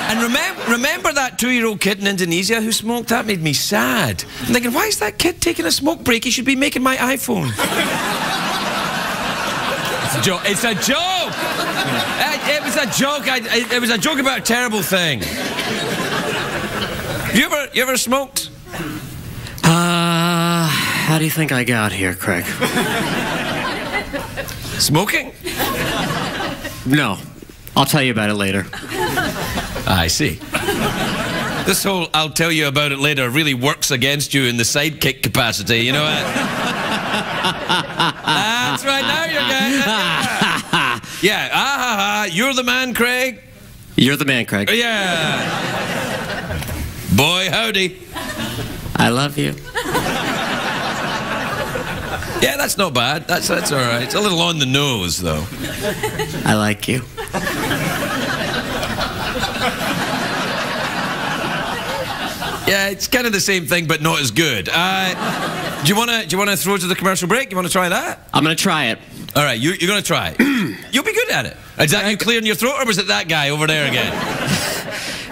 And remember that 2-year-old kid in Indonesia who smoked? That made me sad. I'm thinking, why is that kid taking a smoke break? He should be making my iPhone. It's a joke. It was a joke. It was a joke about a terrible thing. You ever smoked? How do you think I got here, Craig? Smoking? No. I'll tell you about it later. I see. This whole "I'll tell you about it later" really works against you in the sidekick capacity, you know what? That's right, now you're good. Yeah, you're the man, Craig. You're the man, Craig. Yeah. Boy, howdy. I love you. Yeah, that's not bad. That's all right. It's a little on the nose, though. I like you. Yeah, it's kind of the same thing, but not as good. Do you wanna throw to the commercial break? You wanna try that? I'm gonna try it. All right, you're gonna try it. You'll be good at it. Is that you clearing your throat, or was it that guy over there again?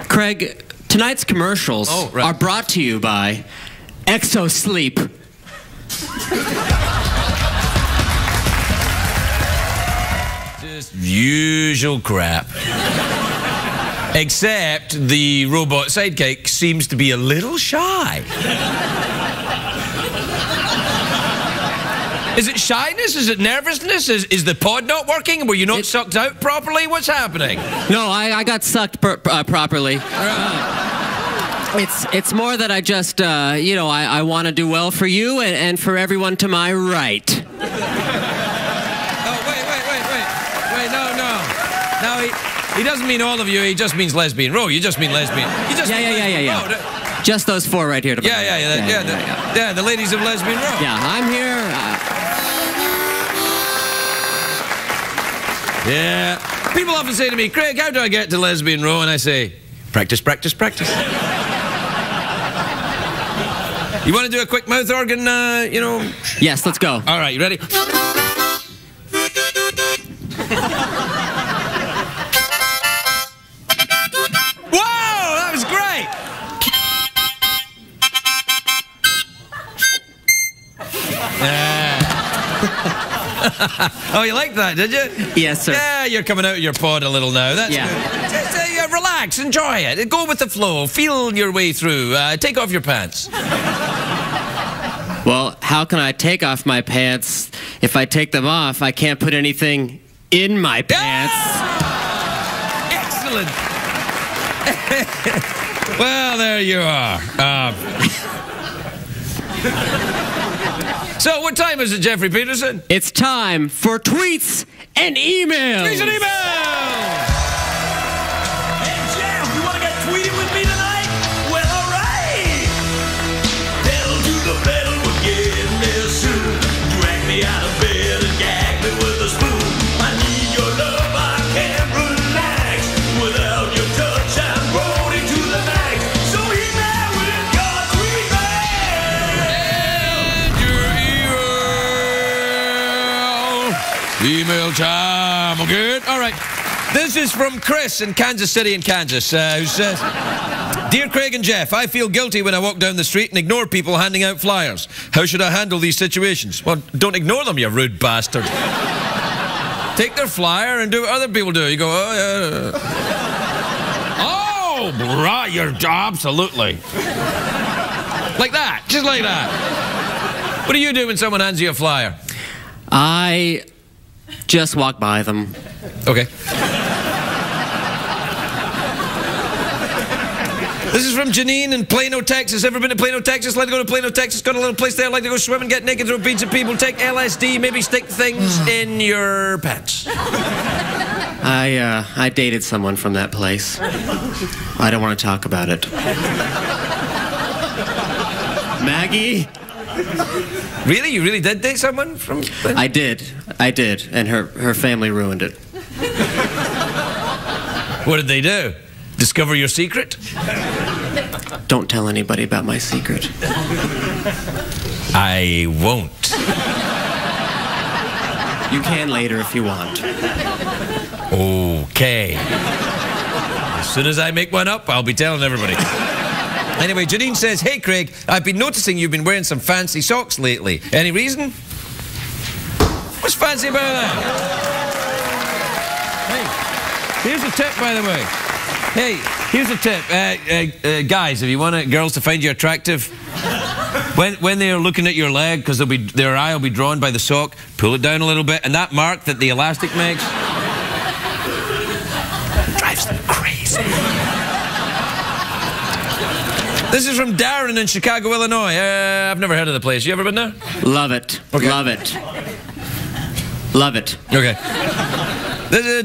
Craig, tonight's commercials are brought to you by Exo Sleep. Just usual crap. Except the robot sidekick seems to be a little shy. Is it shyness? Is it nervousness? Is the pod not working? Were you not sucked out properly? What's happening? No, I got sucked properly. It's more that I just, you know, I want to do well for you and for everyone to my right. Oh, wait, no. He doesn't mean all of you, he just means lesbian row. You just mean lesbian. You just Yeah. Just those four right here. Yeah, the ladies of lesbian row. Yeah, I'm here. Yeah. People often say to me, Craig, how do I get to lesbian row? And I say, practice. You want to do a quick mouth organ, you know? Yes, let's go. All right, you ready? Oh, you like that, did you? Yes, sir. Yeah, you're coming out of your pod a little now. That's good. Just, relax, enjoy it. Go with the flow. Feel your way through. Take off your pants. Well, how can I take off my pants? If I take them off, I can't put anything in my pants. Excellent. Well, there you are. So, what time is it, Jeffrey Peterson? It's time for tweets and emails. Tweets and emails! Hey, Jeff, you want to get tweeted with me tonight? Well, all right. Pedal to the pedal, we're getting there soon. Drag me out of bed and gag me with a spoon. I need your love, I can't relax. Without your touch, I'm rolling to the max. So hit me with your tweet Email time, okay? All right. This is from Chris in Kansas City in Kansas, who says, Dear Craig and Jeff, I feel guilty when I walk down the street and ignore people handing out flyers. How should I handle these situations? Well, don't ignore them, you rude bastard. take their flyer and do what other people do. You go, oh, yeah. Oh, right, you're absolutely. Like that, just like that. What do you do when someone hands you a flyer? I just walk by them. Okay. This is from Janine in Plano, Texas. Ever been to Plano, Texas? Like to go to Plano, Texas. Got a little place there. Like to go swimming, get naked, throw beads at people, take LSD, maybe stick things in your pants. I dated someone from that place. I don't want to talk about it. Maggie? Really? You really did date someone from Plano? I did, and her family ruined it. What did they do? Discover your secret? Don't tell anybody about my secret. I won't. You can later if you want. Okay. As soon as I make one up, I'll be telling everybody. Anyway, Janine says, hey, Craig, I've been noticing you've been wearing some fancy socks lately. Any reason? What's fancy about that? Hey, here's a tip, by the way. Hey, here's a tip. Guys, if you want girls to find you attractive, when they're looking at your leg, because their eye will be drawn by the sock, pull it down a little bit, and that mark that the elastic makes drives them crazy. This is from Darren in Chicago, Illinois. I've never heard of the place. You ever been there? Love it. Okay. Love it. Love it. Okay.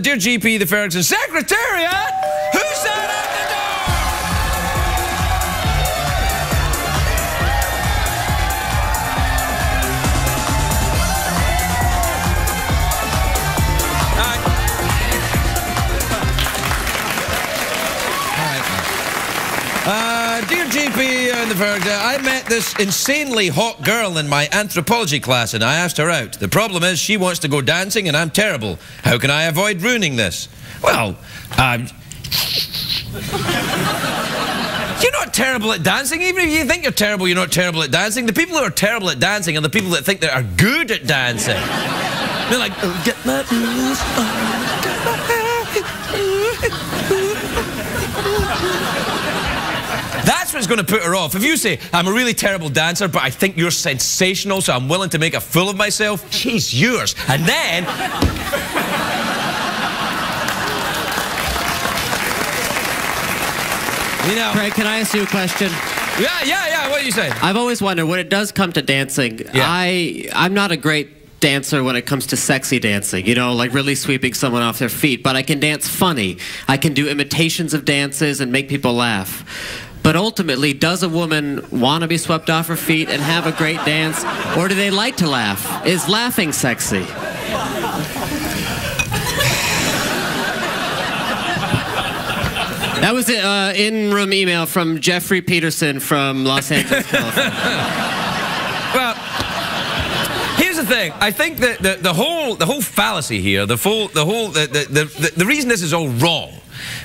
Dear GP, the Ferguson Secretariat, who's that at the door? All right. Dear GP and the Ferguson, I met this insanely hot girl in my anthropology class and I asked her out. The problem is she wants to go dancing and I'm terrible. How can I avoid ruining this? Well, you're not terrible at dancing. Even if you think you're terrible, you're not terrible at dancing. The people who are terrible at dancing are the people that think they are good at dancing. They're like, oh, get my moves That's what's going to put her off. If you say, I'm a really terrible dancer, but I think you're sensational, so I'm willing to make a fool of myself, she's yours. And then... you know... Craig, can I ask you a question? Yeah, what do you say? I've always wondered, when it does come to dancing, I'm not a great dancer when it comes to sexy dancing, you know, like really sweeping someone off their feet, but I can dance funny. I can do imitations of dances and make people laugh. But ultimately, does a woman want to be swept off her feet and have a great dance, or do they like to laugh? Is laughing sexy? That was an in-room email from Jeffrey Peterson from Los Angeles, California. Well, here's the thing. I think that the whole fallacy here, the reason this is all wrong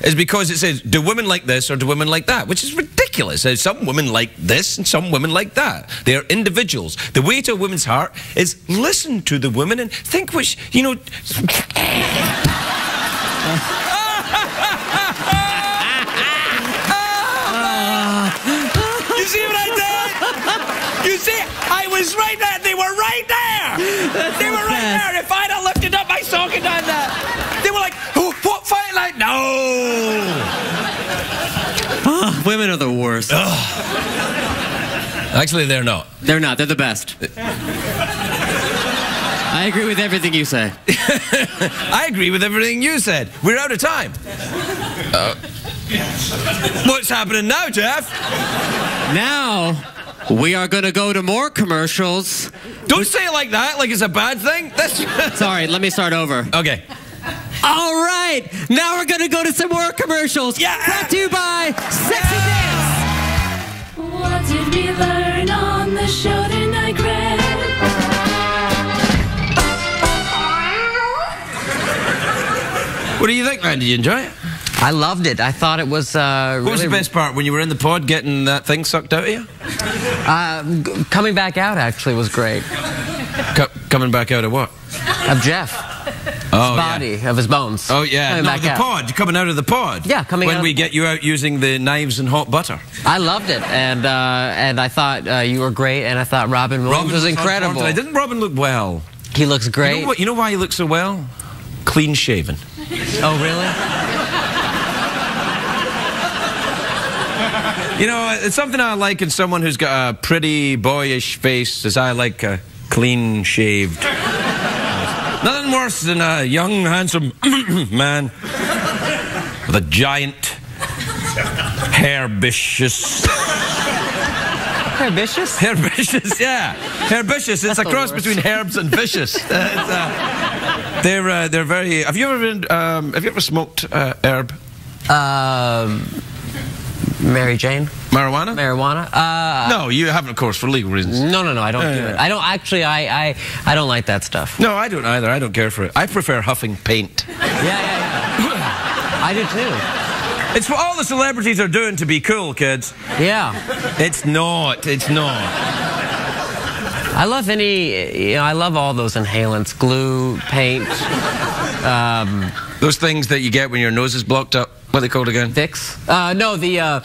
is because it says, do women like this or do women like that? Which is ridiculous. Some women like this and some women like that. They are individuals. The way to a woman's heart is listen to the woman and think which, you know... You see what I did? You see, I was right there. They were right there. They were right there. If I'd have lifted up my sock and done that, they were like, oh, what fight like? No. Women are the worst. Actually, they're not. They're not. They're the best. I agree with everything you say. I agree with everything you said. We're out of time. What's happening now, Jeff? Now, we are going to go to more commercials. Don't say it like that, like it's a bad thing. Sorry, let me start over. Okay. All right, now we're going to go to some more commercials. Yeah. Brought to you by Sexy Dance. What did we learn on the show tonight, Craig? What do you think, man? Did you enjoy it? I loved it. I thought it was What was the best part, when you were in the pod getting that thing sucked out of you? Coming back out, actually, was great. Coming back out of what? Of Jeff. body, of his bones. Oh, yeah. No, the pod. Coming out of the pod. Yeah, coming out. When we get you out using the knives and hot butter. I loved it, and I thought you were great, and I thought Robin Williams was incredible. Didn't Robin look well? He looks great. You know why he looks so well? Clean shaven. Oh, really? You know, it's something I like in someone who's got a pretty, boyish face, as I like a clean-shaved. Nothing worse than a young, handsome man with a giant, herbaceous... Herbaceous? Herbaceous, yeah. Herbaceous. It's a cross between herbs and vicious. They're very... Have you ever smoked herb? Mary Jane? Marijuana? Marijuana? No, you haven't, of course, for legal reasons. No, I don't do it. I don't actually. I don't like that stuff. No, I don't either. I don't care for it. I prefer huffing paint. Yeah. I do too. It's what all the celebrities are doing to be cool, kids. Yeah. It's not. It's not. I love I love all those inhalants, glue, paint. Those things that you get when your nose is blocked up. What are they called again? Vicks? No, the... Yeah,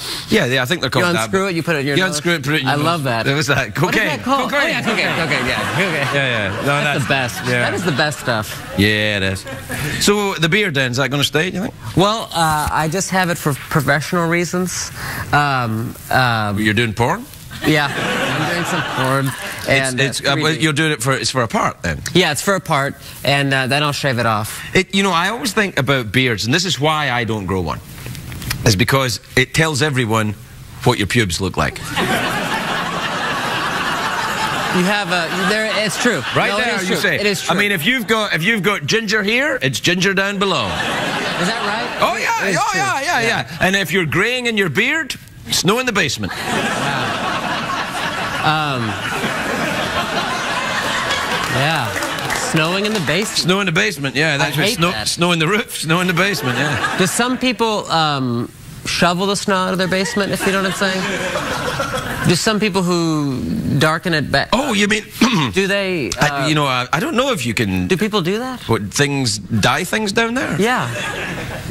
I think they're called that. You unscrew it, you put it in your nose? You unscrew it, put it in your nose. I love that. What was that? Cocaine. What is that called? Cocaine. Oh, yeah, cocaine, yeah. Yeah. No, that's the best. Yeah. That is the best stuff. Yeah, it is. So, the beard then, is that going to stay, do you think? Well, I just have it for professional reasons. You're doing porn? Yeah, I'm doing some porn. And you're doing it for a part, then? Yeah, it's for a part, and then I'll shave it off. You know, I always think about beards, and this is why I don't grow one. Is because it tells everyone what your pubes look like. You have it's true. Right there, you say. It is true. I mean, if you've got ginger here, it's ginger down below. Is that right? Oh yeah, yeah. And if you're graying in your beard, snow in the basement. Yeah. Snowing in the basement. Snow in the basement, yeah. That's that. Snow in the roof, snow in the basement, yeah. Do some people shovel the snow out of their basement, if you know what I'm saying? Do some people who darken it back? Oh, you mean... do they... I don't know if you can... Do people do that? What, dye things down there? Yeah.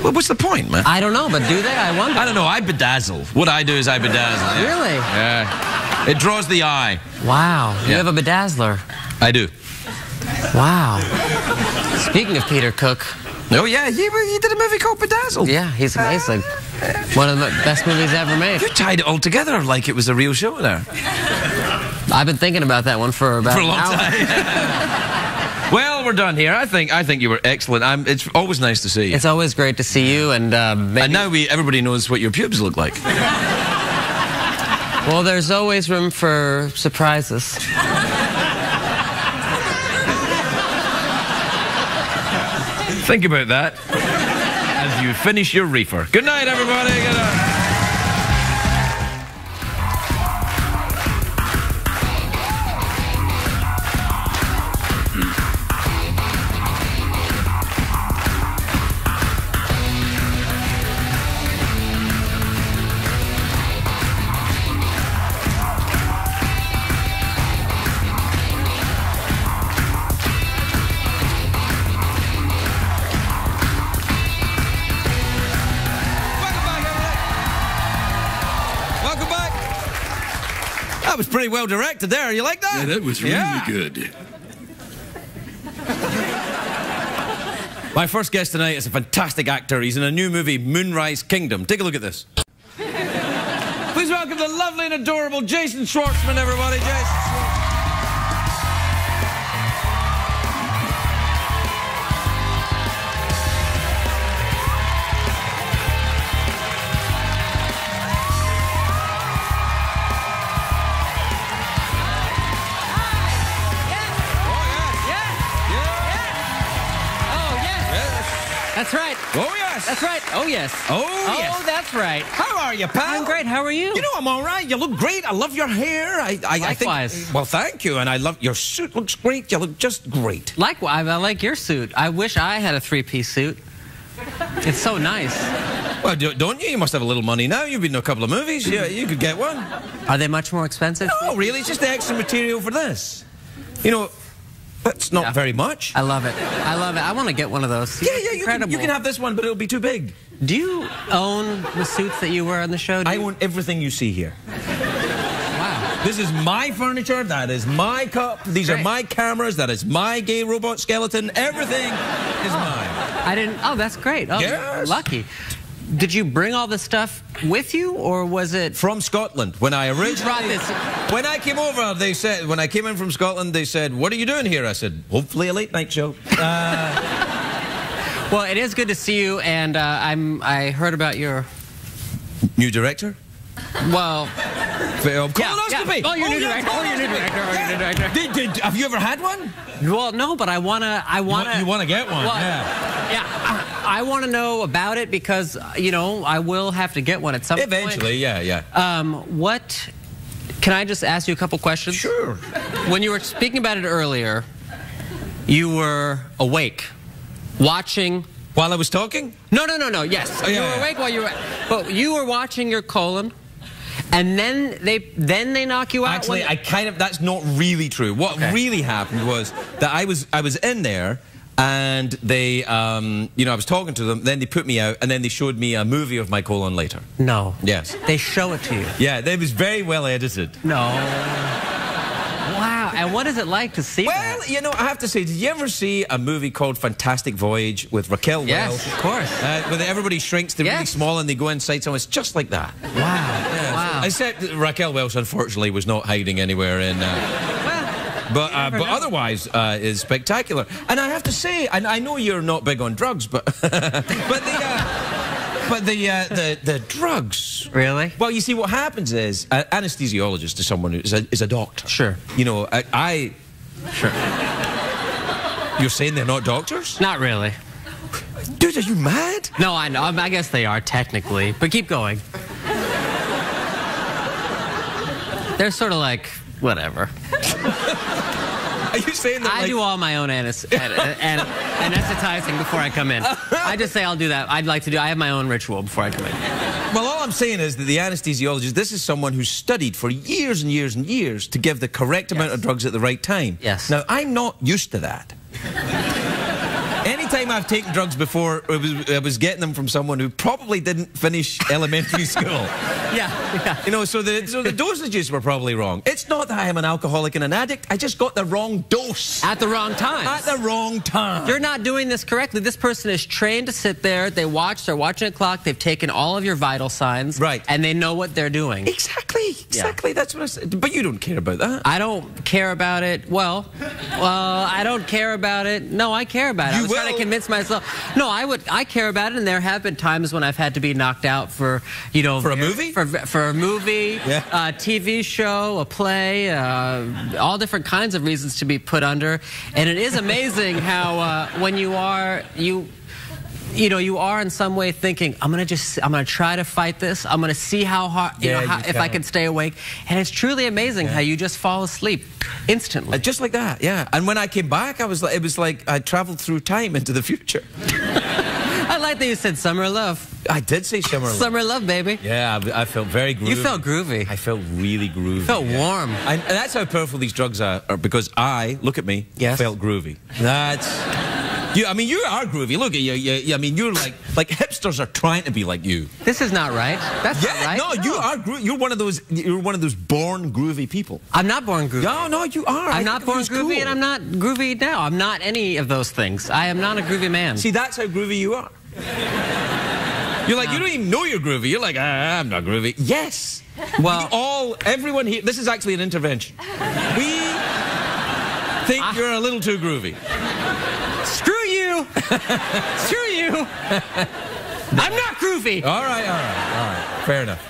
Well, what's the point, man? I don't know, but do they? I wonder. I don't know. I bedazzle. What I do is I bedazzle. Yeah. Really? Yeah. It draws the eye. Wow. You have a bedazzler. I do. Wow. Speaking of Peter Cook. Oh, yeah, he did a movie called Bedazzled. Yeah, he's amazing. One of the best movies ever made. You tied it all together like it was a real show there. I've been thinking about that one for about a long time. Well, we're done here. I think you were excellent. It's always nice to see you. It's always great to see you, and now everybody knows what your pubes look like. Well, there's always room for surprises. Think about that as you finish your reefer. Good night, everybody. Good night. That was pretty well directed there. You like that? Yeah, that was really good. My first guest tonight is a fantastic actor. He's in a new movie, Moonrise Kingdom. Take a look at this. Please welcome the lovely and adorable Jason Schwartzman, everybody. Jason Schwartzman. That's right. Oh, yes. That's right. Oh, yes. Oh, yes. Oh, that's right. How are you, pal? I'm great. How are you? You know, I'm all right. You look great. I love your hair. Likewise. I think, well, thank you. And I love your suit. Looks great. You look just great. Likewise. I like your suit. I wish I had a three-piece suit. It's so nice. Well, don't you? You must have a little money now. You've been in a couple of movies. Yeah, you could get one. Are they much more expensive? No, really. It's just the extra material for this. You know, That's not very much. I love it. I love it. I want to get one of those. Yeah, you can have this one, but it'll be too big. Do you own the suits that you wear on the show? I own everything you see here. Wow. This is my furniture. That is my cup. These are my cameras. That is my gay robot skeleton. Everything is mine. I didn't. Oh, that's great. Oh, yes. Lucky. Did you bring all this stuff with you, or was it from Scotland? When I originally when I came over, they said, when I came in from Scotland, they said, "What are you doing here?" I said, "Hopefully a late night show." Well, it is good to see you, and I heard about your new director. Well, colonoscopy. Oh, your new director. Oh, your new director. Oh, your new director. Have you ever had one? Well, no, but I wanna. You wanna get one? Well, yeah. I want to know about it because, you know, I will have to get one at some point. Eventually, yeah. What... Can I just ask you a couple questions? Sure. When you were speaking about it earlier, you were awake, watching... While I was talking? No. Yes. Oh, yeah, you were awake while you were... But you were watching your colon, and then they knock you out? Actually, that's not really true. What really happened was that I was in there... And they, you know, I was talking to them, then they put me out, and then they showed me a movie of my colon later. No. Yes. They show it to you? Yeah, it was very well edited. No. Wow, and what is it like to see that? Well, you know, I have to say, did you ever see a movie called Fantastic Voyage with Raquel Welch? Yes, of course. Where everybody shrinks to really small and they go inside someone. It's just like that. Wow. Yeah, Wow. Except that Raquel Welch, unfortunately, was not hiding anywhere in... But otherwise, is spectacular. And I have to say, and I know you're not big on drugs, but the drugs. Really? Well, you see, what happens is an anesthesiologist is someone who is a doctor. Sure. You know, Sure. You're saying they're not doctors? Not really. Dude, are you mad? No, I know. I guess they are technically, but keep going. They're sort of like whatever. Are you saying that? I do all my own anesthetizing before I come in. I just say I'll do that. I have my own ritual before I come in. Well, all I'm saying is that the anesthesiologist, this is someone who's studied for years and years and years to give the correct amount of drugs at the right time. Yes. Now, I'm not used to that. Anytime I've taken drugs before, I was getting them from someone who probably didn't finish elementary school. Yeah. You know, so the dosages were probably wrong. It's not that I am an alcoholic and an addict. I just got the wrong dose. At the wrong time. At the wrong time. You're not doing this correctly. This person is trained to sit there. They're watching a clock. They've taken all of your vital signs. Right. And they know what they're doing. Exactly. Yeah. That's what I said. But you don't care about that. I don't care about it. Well, I don't care about it. No, I care about it. I was trying to convince myself. No, I care about it, and there have been times when I've had to be knocked out for, you know... For a movie? For a movie, a TV show, a play, all different kinds of reasons to be put under. And it is amazing how when you are in some way thinking, I'm gonna try to fight this. I'm gonna see how hard, if I can stay awake. And it's truly amazing how you just fall asleep instantly. Just like that, yeah. And when I came back, it was like I traveled through time into the future. I like that you said summer love. I did say summer love. Summer love, baby. Yeah, I felt very groovy. You felt groovy. I felt really groovy. You felt warm. And that's how powerful these drugs are because look at me, felt groovy. That's... I mean, you are groovy. Look at you. I mean, you're like hipsters are trying to be like you. This is not right. That's not right. No, you are groovy. You're one of those born groovy people. I'm not born groovy. No, you are. I'm not born groovy, and I'm not groovy now. I'm not any of those things. I am not a groovy man. See, that's how groovy you are. You're like, you don't even know you're groovy. You're like, I'm not groovy. Yes. Well, everyone here, this is actually an intervention. We think you're a little too groovy. Screw you. Screw you. I'm not groovy. All right. Fair enough.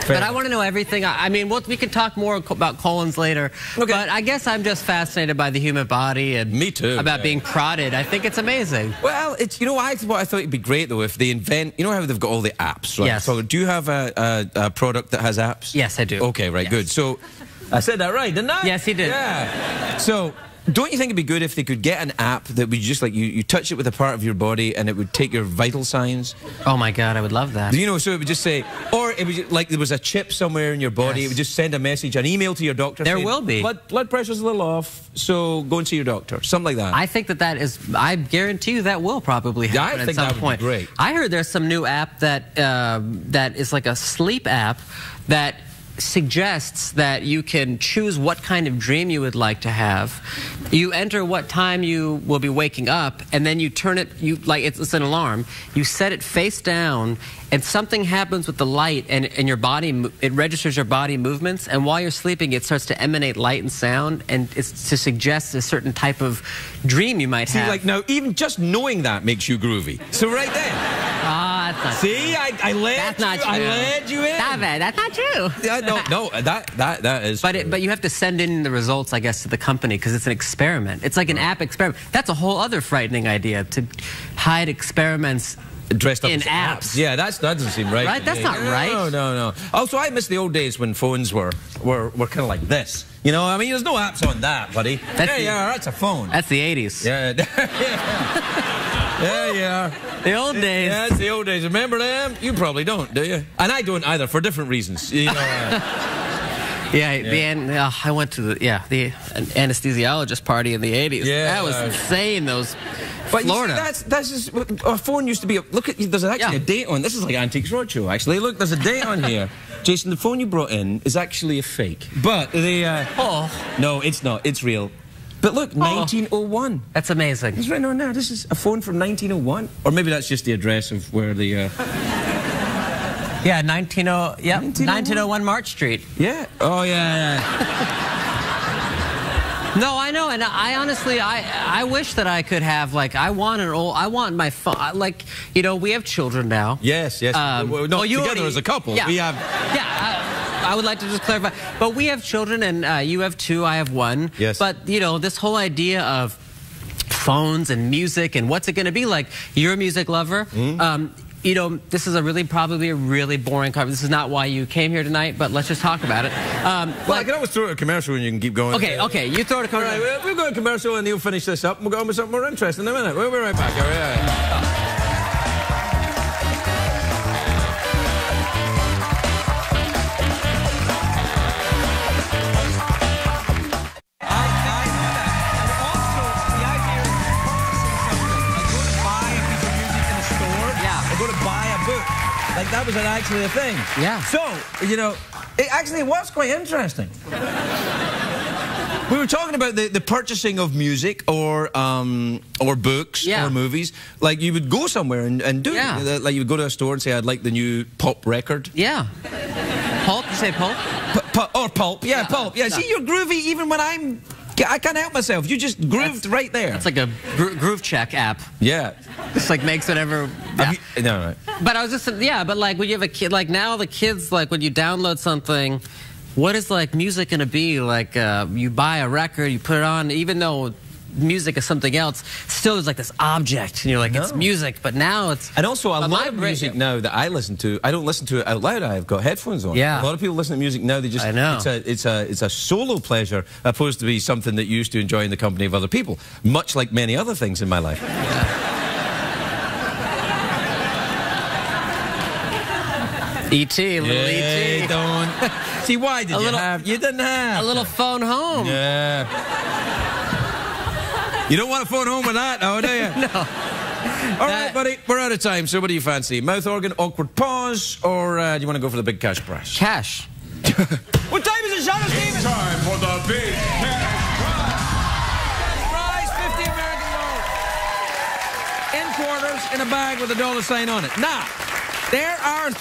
But I want to know everything. I mean, we can talk more about colons later. Okay. But I guess I'm just fascinated by the human body and me too. About being prodded. I think it's amazing. Well, it's what I thought it'd be great though if they invent. You know how they've got all the apps, right? Yes. So do you have a product that has apps? Yes, I do. Okay, right, good. So I said that right, didn't I? Yes, he did. Yeah. So. Don't you think it'd be good if they could get an app that would just like you touch it with a part of your body and it would take your vital signs? Oh my God, I would love that. You know, so it would just say, or it was like there was a chip somewhere in your body. Yes. It would just send a message, an email to your doctor. There saying, will be. Blood pressure's a little off, so go and see your doctor. Something like that. I think that is. I guarantee you that will probably happen I think at some that would point. be great. I heard there's some new app that that is like a sleep app that suggests that you can choose what kind of dream you would like to have. You enter what time you will be waking up, and then you turn it, like it's an alarm. You set it face down, and something happens with the light, and your body, it registers your body movements, and while you're sleeping, it starts to emanate light and sound, and it's to suggest a certain type of dream you might have. See, like now, even just knowing that makes you groovy. So right then. That's not See, I led that's you. not true. I led you in. Stop it. That's not true. Yeah, no, that is. But you have to send in the results, I guess, to the company because it's an experiment. It's like an app experiment. That's a whole other frightening idea, to hide experiments dressed up in as apps. Yeah, that doesn't seem right. Right? That's not right. No. Also, I miss the old days when phones were kind of like this. You know, I mean, there's no apps on that, buddy. That's a phone. That's the 80s. Yeah. There you are. The old days. Yeah, it's the old days. Remember them? You probably don't, do you? And I don't either, for different reasons. You know, I went to the anesthesiologist party in the 80s. Yeah. That was insane, those But Florida. you see, that's just, our phone used to be, look at, there's actually a date on, this is like Antiques Roadshow, actually. Look, there's a date on here. Jason, the phone you brought in is actually a fake. But no, it's not, it's real. But look, 1901. That's amazing. It's written on there. This is a phone from 1901. Or maybe that's just the address of where the... Yeah, 1901 March Street. Yeah. Oh, yeah. No, I know, and I honestly, I wish that I could have, like, I want my phone, like, you know, we have children now. Yes. Together as a couple. Yeah. We have... I would like to just clarify, but we have children, and you have 2, I have 1. Yes. But, you know, this whole idea of phones and music and what's it going to be like, you're a music lover. You know, this is probably a really boring conversation. This is not why you came here tonight, but let's just talk about it. Well, I can always throw it a commercial and you can keep going. Okay, you throw it a commercial. All right, we'll go to commercial and you'll finish this up and we'll go on with something more interesting in a minute. We'll be right back. All right. Like that was actually a thing. Yeah. So, you know, it was quite interesting. We were talking about the purchasing of music or books or movies. Like you would go somewhere and do it. Like you would go to a store and say, I'd like the new pop record. Yeah. Pulp? You say pulp? Or pulp. Yeah, pulp. Yeah. See, you're groovy even when I can't help myself. You just grooved right there. It's like a groove check app. Yeah. Just like makes whatever. Yeah. No. But I was just but like when you have a kid, like now the kids, like when you download something, what is like music gonna be? Like you buy a record, you put it on, even though music is something else, still is like this object, and you're like, it's music, but now it's... And also, a lot of music now that I listen to, I don't listen to it out loud, I've got headphones on. Yeah. A lot of people listen to music now, they just... I know. It's a solo pleasure, opposed to be something that you used to enjoy in the company of other people, much like many other things in my life. E.T., little E.T. Don't... See, why did you didn't have... A little phone home. Yeah. You don't want to phone home with that, though, do you? No. All right, buddy, we're out of time, so what do you fancy? Mouth organ, awkward pause, or do you want to go for the big cash prize? Cash. What time is it, Sean Stevens? It's time for the big cash prize. 50 American dollars. In quarters, in a bag with a $sign on it. Now, there are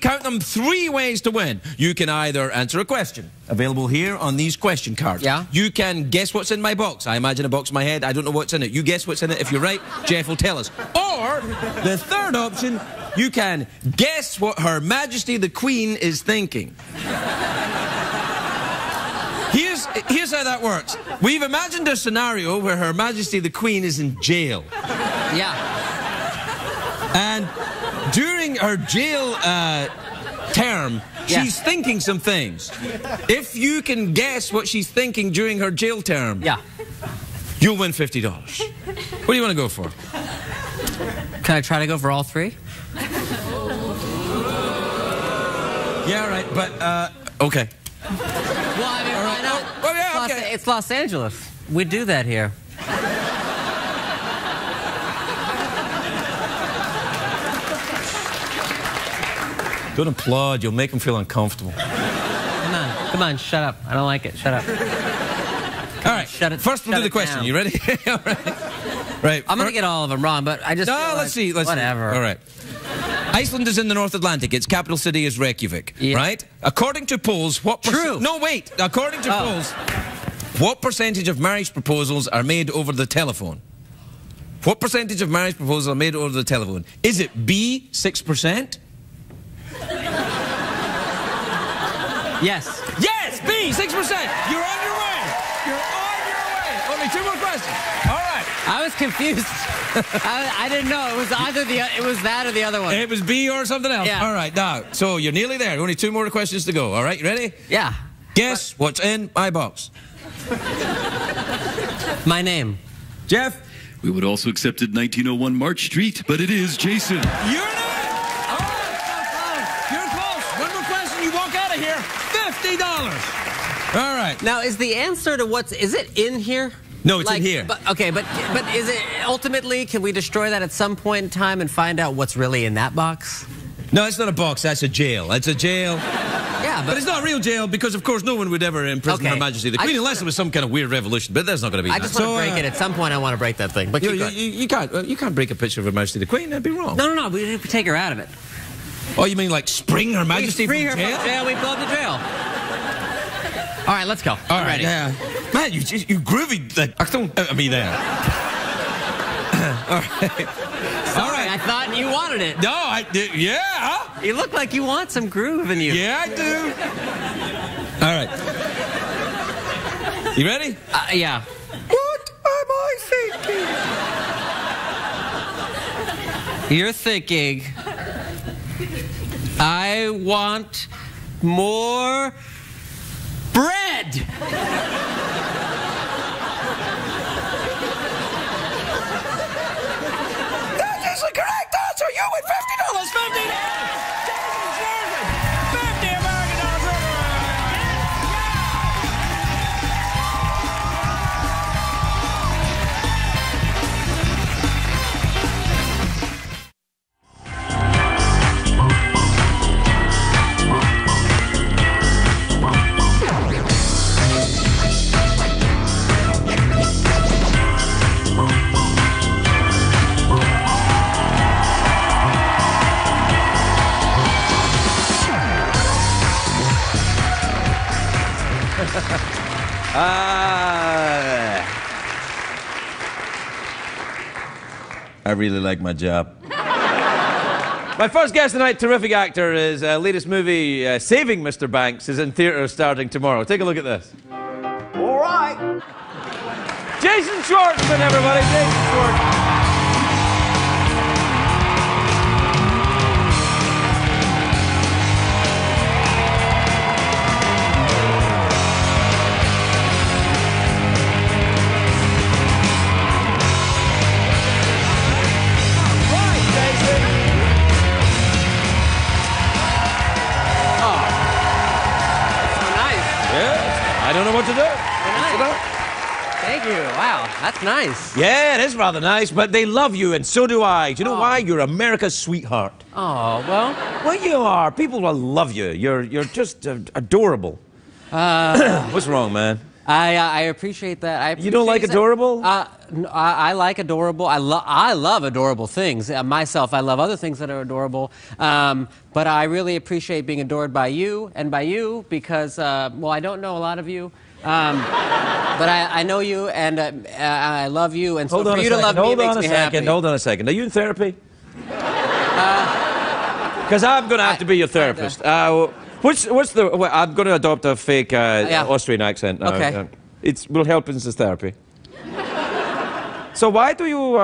count them, three ways to win. You can either answer a question, available here on these question cards. Yeah. You can guess what's in my box. I imagine a box in my head. I don't know what's in it. You guess what's in it. If you're right, Jeff will tell us. Or, the third option, you can guess what Her Majesty the Queen is thinking. Here's how that works. We've imagined a scenario where Her Majesty the Queen is in jail. Yeah. And during her jail term, she's thinking some things. If you can guess what she's thinking during her jail term, you'll win $50. What do you want to go for? Can I try to go for all three? Yeah, right, but, okay. Well, I mean, why not? Oh, yeah, okay. It's Los Angeles. We do that here. Don't applaud. You'll make them feel uncomfortable. Come on, shut up. I don't like it. Shut up. All right, shut it. First, we'll do the question. You ready? All right. Right. I'm going to get all of them wrong, but I just. No, let's see. Whatever. All right. Iceland is in the North Atlantic. Its capital city is Reykjavik, right? According to polls, what... True. No, wait. According to polls, what percentage of marriage proposals are made over the telephone? What percentage of marriage proposals are made over the telephone? Is it B, 6%? Yes. Yes, B, 6%. You're on your way. You're on your way. Only 2 more questions. All right. I was confused. I didn't know. It was either it was that or the other one. It was B or something else. Yeah. All right, now, so you're nearly there. Only 2 more questions to go. All right, you ready? Yeah. Guess what's in my box. My name. Jeff? We would also accept it 1901 March Street, but it is Jason. You're in it! All right, you're close. One more question, you walk out of here. $50. All right. Now, is the answer to is it in here? No, it's in here. But is it ultimately? Can we destroy that at some point in time and find out what's really in that box? No, it's not a box. That's a jail. It's a jail. Yeah, but it's not a real jail because, of course, no one would ever imprison Her Majesty the Queen unless it was some kind of weird revolution. But there's not going to be. I just want to break it at some point. I want to break that thing. But you can't break a picture of Her Majesty the Queen. That'd be wrong. No. We take her out of it. Oh, you mean like spring Her Majesty from jail? Free her from jail. We blow the jail. All right, let's go. All right, yeah. Man, you groovy. I mean, there. All right. All right. I thought you wanted it. No, I did. Yeah. You look like you want some groove in you. Yeah, I do. All right. You ready? Yeah. What am I thinking? You're thinking, I want more bread. That is the correct answer. You win $50. $50. $50 American dollars. I really like my job. My first guest tonight, terrific actor, his latest movie, Saving Mr. Banks, is in theaters starting tomorrow. Take a look at this. All right. Jason Schwartzman, everybody. Jason Schwartzman. I don't know what to do. Thank you. Wow, that's nice. Yeah, it is rather nice, but they love you, and so do I. Do you know why? You're America's sweetheart. Oh, well. Well, you are. People will love you. You're just adorable. What's wrong, man? I appreciate that. You don't like adorable? I like adorable. I love adorable things. Myself, I love other things that are adorable. But I really appreciate being adored by you and by you because, well, I don't know a lot of you. But I know you and I love you. And so for you to love me makes me happy. Hold on a second. Are you in therapy? Because I'm going to have to be your therapist. What's the... Well, I'm going to adopt a fake Austrian accent now. Okay. It will help in this therapy. So why do you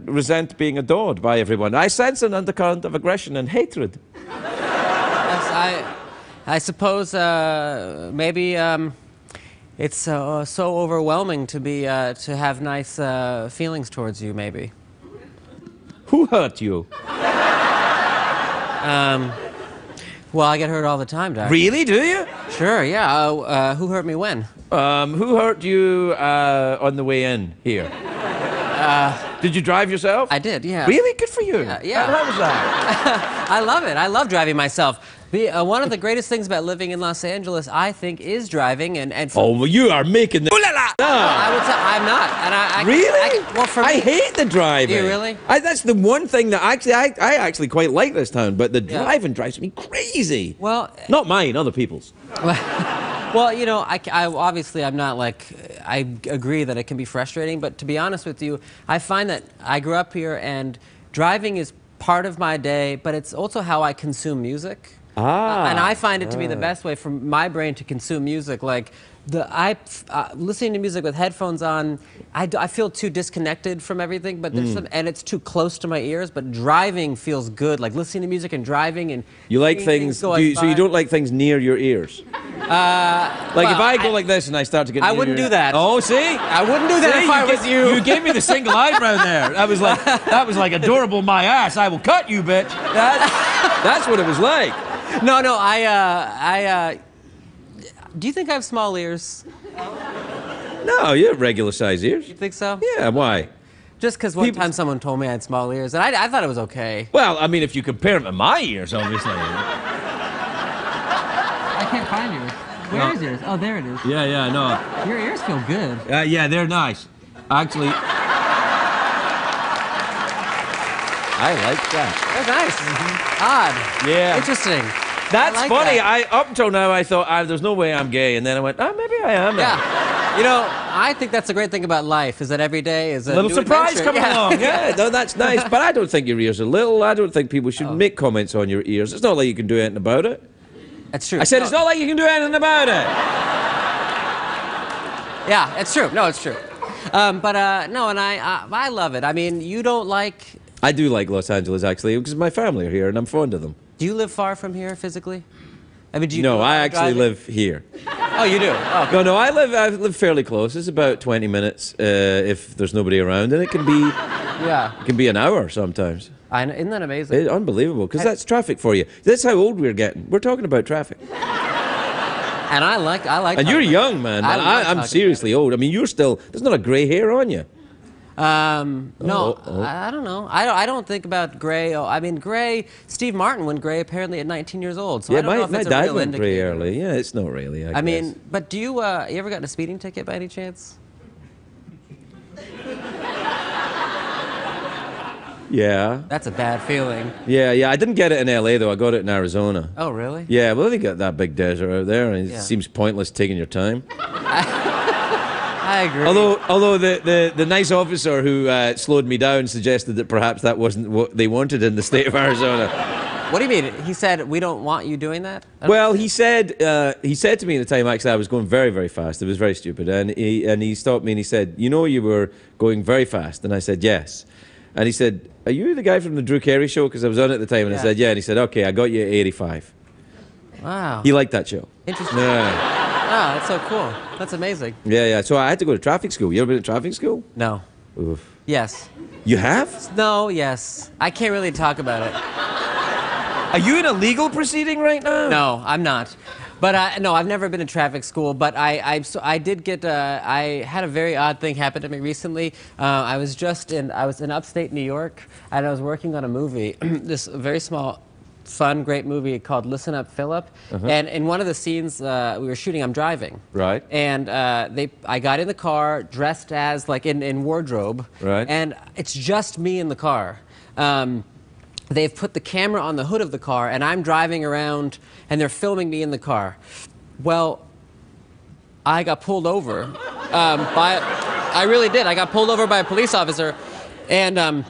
resent being adored by everyone? I sense an undercurrent of aggression and hatred. Yes, I suppose maybe it's so overwhelming to be to have nice feelings towards you. Maybe. Who hurt you? Well, I get hurt all the time, Doctor. Really? Do you? Sure, yeah. Who hurt me when? Who hurt you on the way in here? Did you drive yourself? I did, yeah. Really? Good for you. Yeah. How was that? I love it. I love driving myself. One of the greatest things about living in Los Angeles, I think, is driving. Oh, well, you are making the... Ooh la la! I would say I'm not. And I really? well, for me, I hate the driving. Do you really? That's the one thing that I actually quite like this town, but the driving drives me crazy. Well... Not mine, other people's. Well, you know, I obviously I'm not like, I agree that it can be frustrating, but to be honest with you, I find that I grew up here and driving is part of my day, but it's also how I consume music. And I find it to be the best way for my brain to consume music. Like, listening to music with headphones on, I feel too disconnected from everything, but there's and it's too close to my ears, but driving feels good. Like listening to music and driving and... You like things, so you don't like things near your ears? Like if I go like this and I start to get... I wouldn't do that. Oh, see? I wouldn't do that if I was you. You gave me the single eyebrow there. That was like adorable my ass. I will cut you, bitch. That's what it was like. No, do you think I have small ears? No, you have regular size ears. You think so? Yeah, why? Just because one time someone told me I had small ears, and I thought it was okay. Well, I mean, if you compare them to my ears, obviously. I can't find yours. Where is yours? Oh, there it is. Yeah, no. Your ears feel good. Yeah, they're nice. Actually, I like that. They're nice. Odd. Yeah. Interesting. That's like funny. that. Up until now, I thought, there's no way I'm gay. And then I went, maybe I am. Yeah. You know, I think that's the great thing about life, is that every day is a little new surprise adventure. coming along. Yeah, no, that's nice. But I don't think your ears are little. I don't think people should make comments on your ears. It's not like you can do anything about it. That's true. I said it's not like you can do anything about it. Yeah, it's true. No, it's true. No, and I love it. I mean, you don't like... I do like Los Angeles, actually, because my family are here, and I'm fond of them. Do you live far from here, physically? I mean, do you... No, I actually live here. Oh, you do? Oh, okay. No, I live fairly close. It's about 20 minutes if there's nobody around, and it can be... Yeah. It can be an hour sometimes. I know, isn't that amazing? It's unbelievable, because that's traffic for you. That's how old we're getting. We're talking about traffic. And I like. And you're young, man. I'm seriously old. I mean, you're still... There's not a grey hair on you. No, I don't know. I don't think about gray. I mean, gray. Steve Martin went gray apparently at 19 years old. So Yeah, I don't know if my it's a dad real went gray indicator. early. Yeah, it's not really. I mean, but do you ever gotten a speeding ticket by any chance? Yeah. That's a bad feeling. Yeah. I didn't get it in LA though. I got it in Arizona. Oh, really? Yeah. Well, they got that big desert out there, and it seems pointless taking your time. I agree. Although the nice officer who slowed me down suggested that perhaps that wasn't what they wanted in the state of Arizona. What do you mean? He said we don't want you doing that? Well, he said to me at the time, actually, I was going very, very fast. It was very stupid, and he stopped me and he said, "You know, you were going very fast," and I said, "Yes," and he said, "Are you the guy from the Drew Carey show?" Because I was on it at the time, and I said, "Yeah," and he said, "Okay, I got you at 85." Wow. He liked that show. Interesting. Yeah. Wow, that's so cool. That's amazing. Yeah. So I had to go to traffic school. You ever been to traffic school? No. Oof. Yes. You have? No, yes. I can't really talk about it. Are you in a legal proceeding right now? No, I'm not. But no, I've never been to traffic school. But I did get. I had a very odd thing happen to me recently. I was in upstate New York, and I was working on a movie. This very small, fun, great movie called Listen Up, Philip. And in one of the scenes we were shooting, I'm driving. Right. And I got in the car dressed as like in wardrobe. Right. And it's just me in the car. They've put the camera on the hood of the car, and I'm driving around, and they're filming me in the car. Well, I got pulled over I really did. I got pulled over by a police officer, and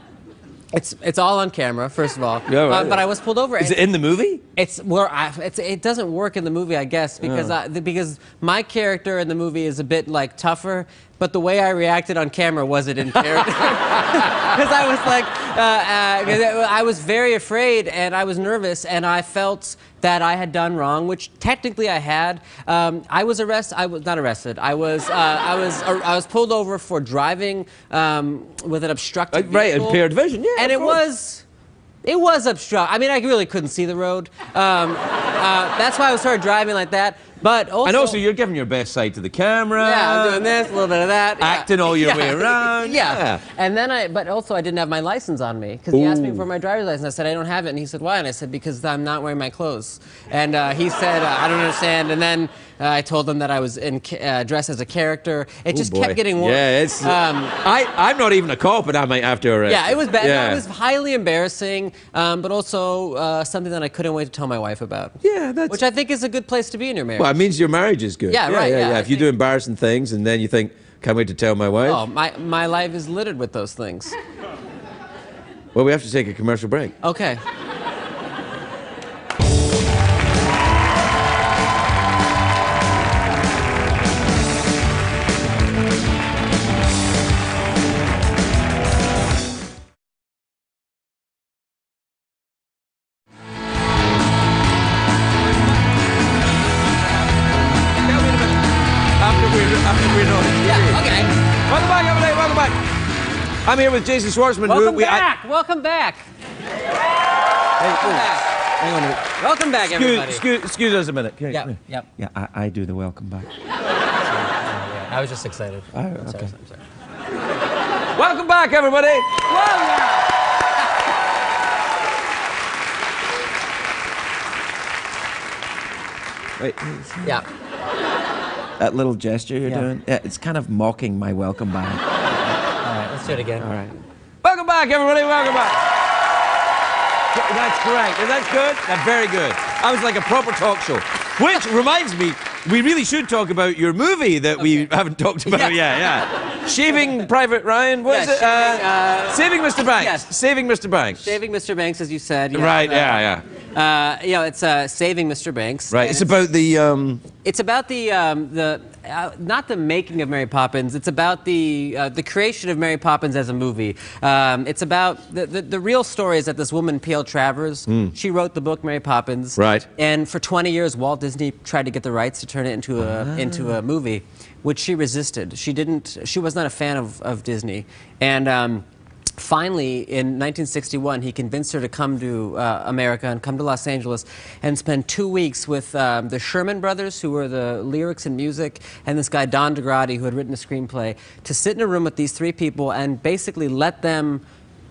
it's all on camera, first of all. Yeah, right. But I was pulled over. Is it in the movie? It doesn't work in the movie, I guess, because because my character in the movie is a bit like tougher, but the way I reacted on camera wasn't in character. Because I was like, I was very afraid and I was nervous and I felt that I had done wrong, which technically I had. I was arrested. I was not arrested. I was pulled over for driving with an obstructed vehicle. Right, impaired vision. Yeah. And it was It was obstruct. I mean, I really couldn't see the road. That's why I started driving like that. But also... And also, you're giving your best side to the camera. Yeah, I'm doing this, a little bit of that. Acting all your way around. Yeah. And then but also I didn't have my license on me, because he asked me for my driver's license. I said, I don't have it. And he said, why? And I said, because I'm not wearing my clothes. And he said, I don't understand. And then I told him that I was dressed as a character. It just kept getting worse. Yeah, it's... I'm not even a cop, and I might have to arrest. Yeah, it was bad. Yeah. It was highly embarrassing, but also something that I couldn't wait to tell my wife about. Yeah, which I think is a good place to be in your marriage. Well, it means your marriage is good. Yeah, right. Yeah, if you do embarrassing things and then you think, can't wait to tell my wife. Oh, my life is littered with those things. Well, we have to take a commercial break. Okay. I'm here with Jason Schwartzman. Welcome back. Welcome back. Hang on a minute. Welcome back, everybody. Excuse us a minute. Yep. Yeah, I do the welcome back. I was just excited. I'm sorry. Welcome back, everybody. Wait. Yeah. That little gesture you're doing, it's kind of mocking my welcome back. All right, let's do it again. All right. Welcome back, everybody. Welcome back. That's correct. That's good. That's very good. I was like a proper talk show. Which reminds me, we really should talk about your movie that we haven't talked about yet. Yeah. Shaving Private Ryan. What is it? Saving Mr. Banks. Yes. Saving Mr. Banks. Saving Mr. Banks, as you said. Yeah, right. Yeah. It's Saving Mr. Banks. Right. It's about the. It's about the not the making of Mary Poppins. It's about the creation of Mary Poppins as a movie. It's about the real story is that this woman P.L. Travers, she wrote the book Mary Poppins. Right. And for 20 years, Walt Disney tried to get the rights to turn it into a movie, which she resisted. She was not a fan of Disney, and. Finally, in 1961, he convinced her to come to America and come to Los Angeles and spend 2 weeks with the Sherman brothers, who were the lyrics and music, and this guy, Don DeGrady, who had written a screenplay, to sit in a room with these three people and basically let them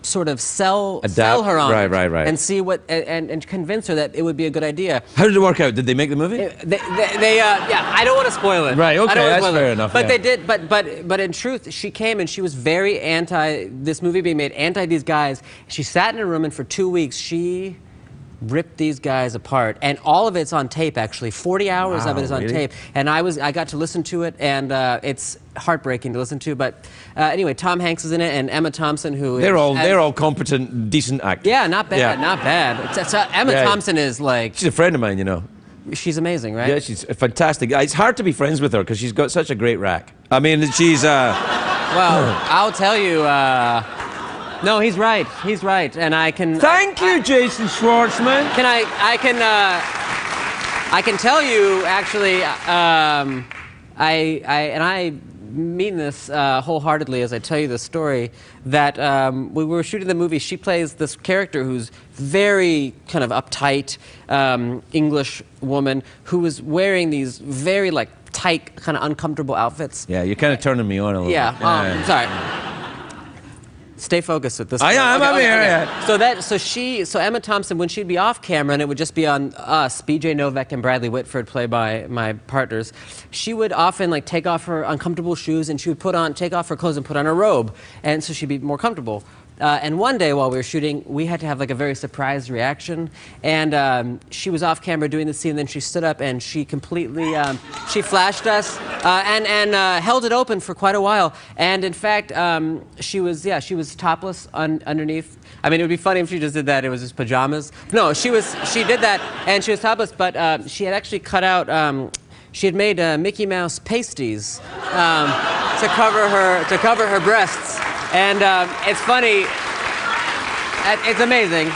sort of sell her on it and see what and convince her that it would be a good idea. How did it work out? Did they make the movie? I don't want to spoil it. Right. Okay, that's fair enough. But they did. But in truth, she came and she was very anti this movie being made, anti these guys. She sat in a room and for 2 weeks she ripped these guys apart, and all of it's on tape. Actually, 40 hours of it is on tape, and I got to listen to it, and it's heartbreaking to listen to. But anyway, Tom Hanks is in it, and Emma Thompson, who they're all competent, decent actors. Yeah, not bad, not bad. Emma Thompson is like she's a friend of mine, you know. She's amazing, right? Yeah, she's fantastic. It's hard to be friends with her because she's got such a great rack. I mean, she's. Well, I'll tell you. No, he's right. He's right, and I can. Thank you, Jason Schwartzman. I can tell you actually. I mean this wholeheartedly as I tell you this story. That we were shooting the movie. She plays this character who's very kind of uptight English woman who was wearing these very like tight, kind of uncomfortable outfits. Yeah, you're kind of turning me on a little bit. Yeah. Sorry. Stay focused with this. I'm here. Okay. So Emma Thompson, when she'd be off camera and it would just be on us, B.J. Novak and Bradley Whitford, played by my partners, she would often like take off her uncomfortable shoes and she would take off her clothes and put on a robe, and so she'd be more comfortable. And one day while we were shooting, we had to have like a very surprised reaction, and she was off camera doing the scene, and then she stood up and she completely, she flashed us and held it open for quite a while. And in fact, she was topless underneath. I mean, it would be funny if she just did that. It was just pajamas. No, she did that, and she was topless, but she had actually cut out. She had made Mickey Mouse pasties to cover her breasts. And it's funny, it's amazing.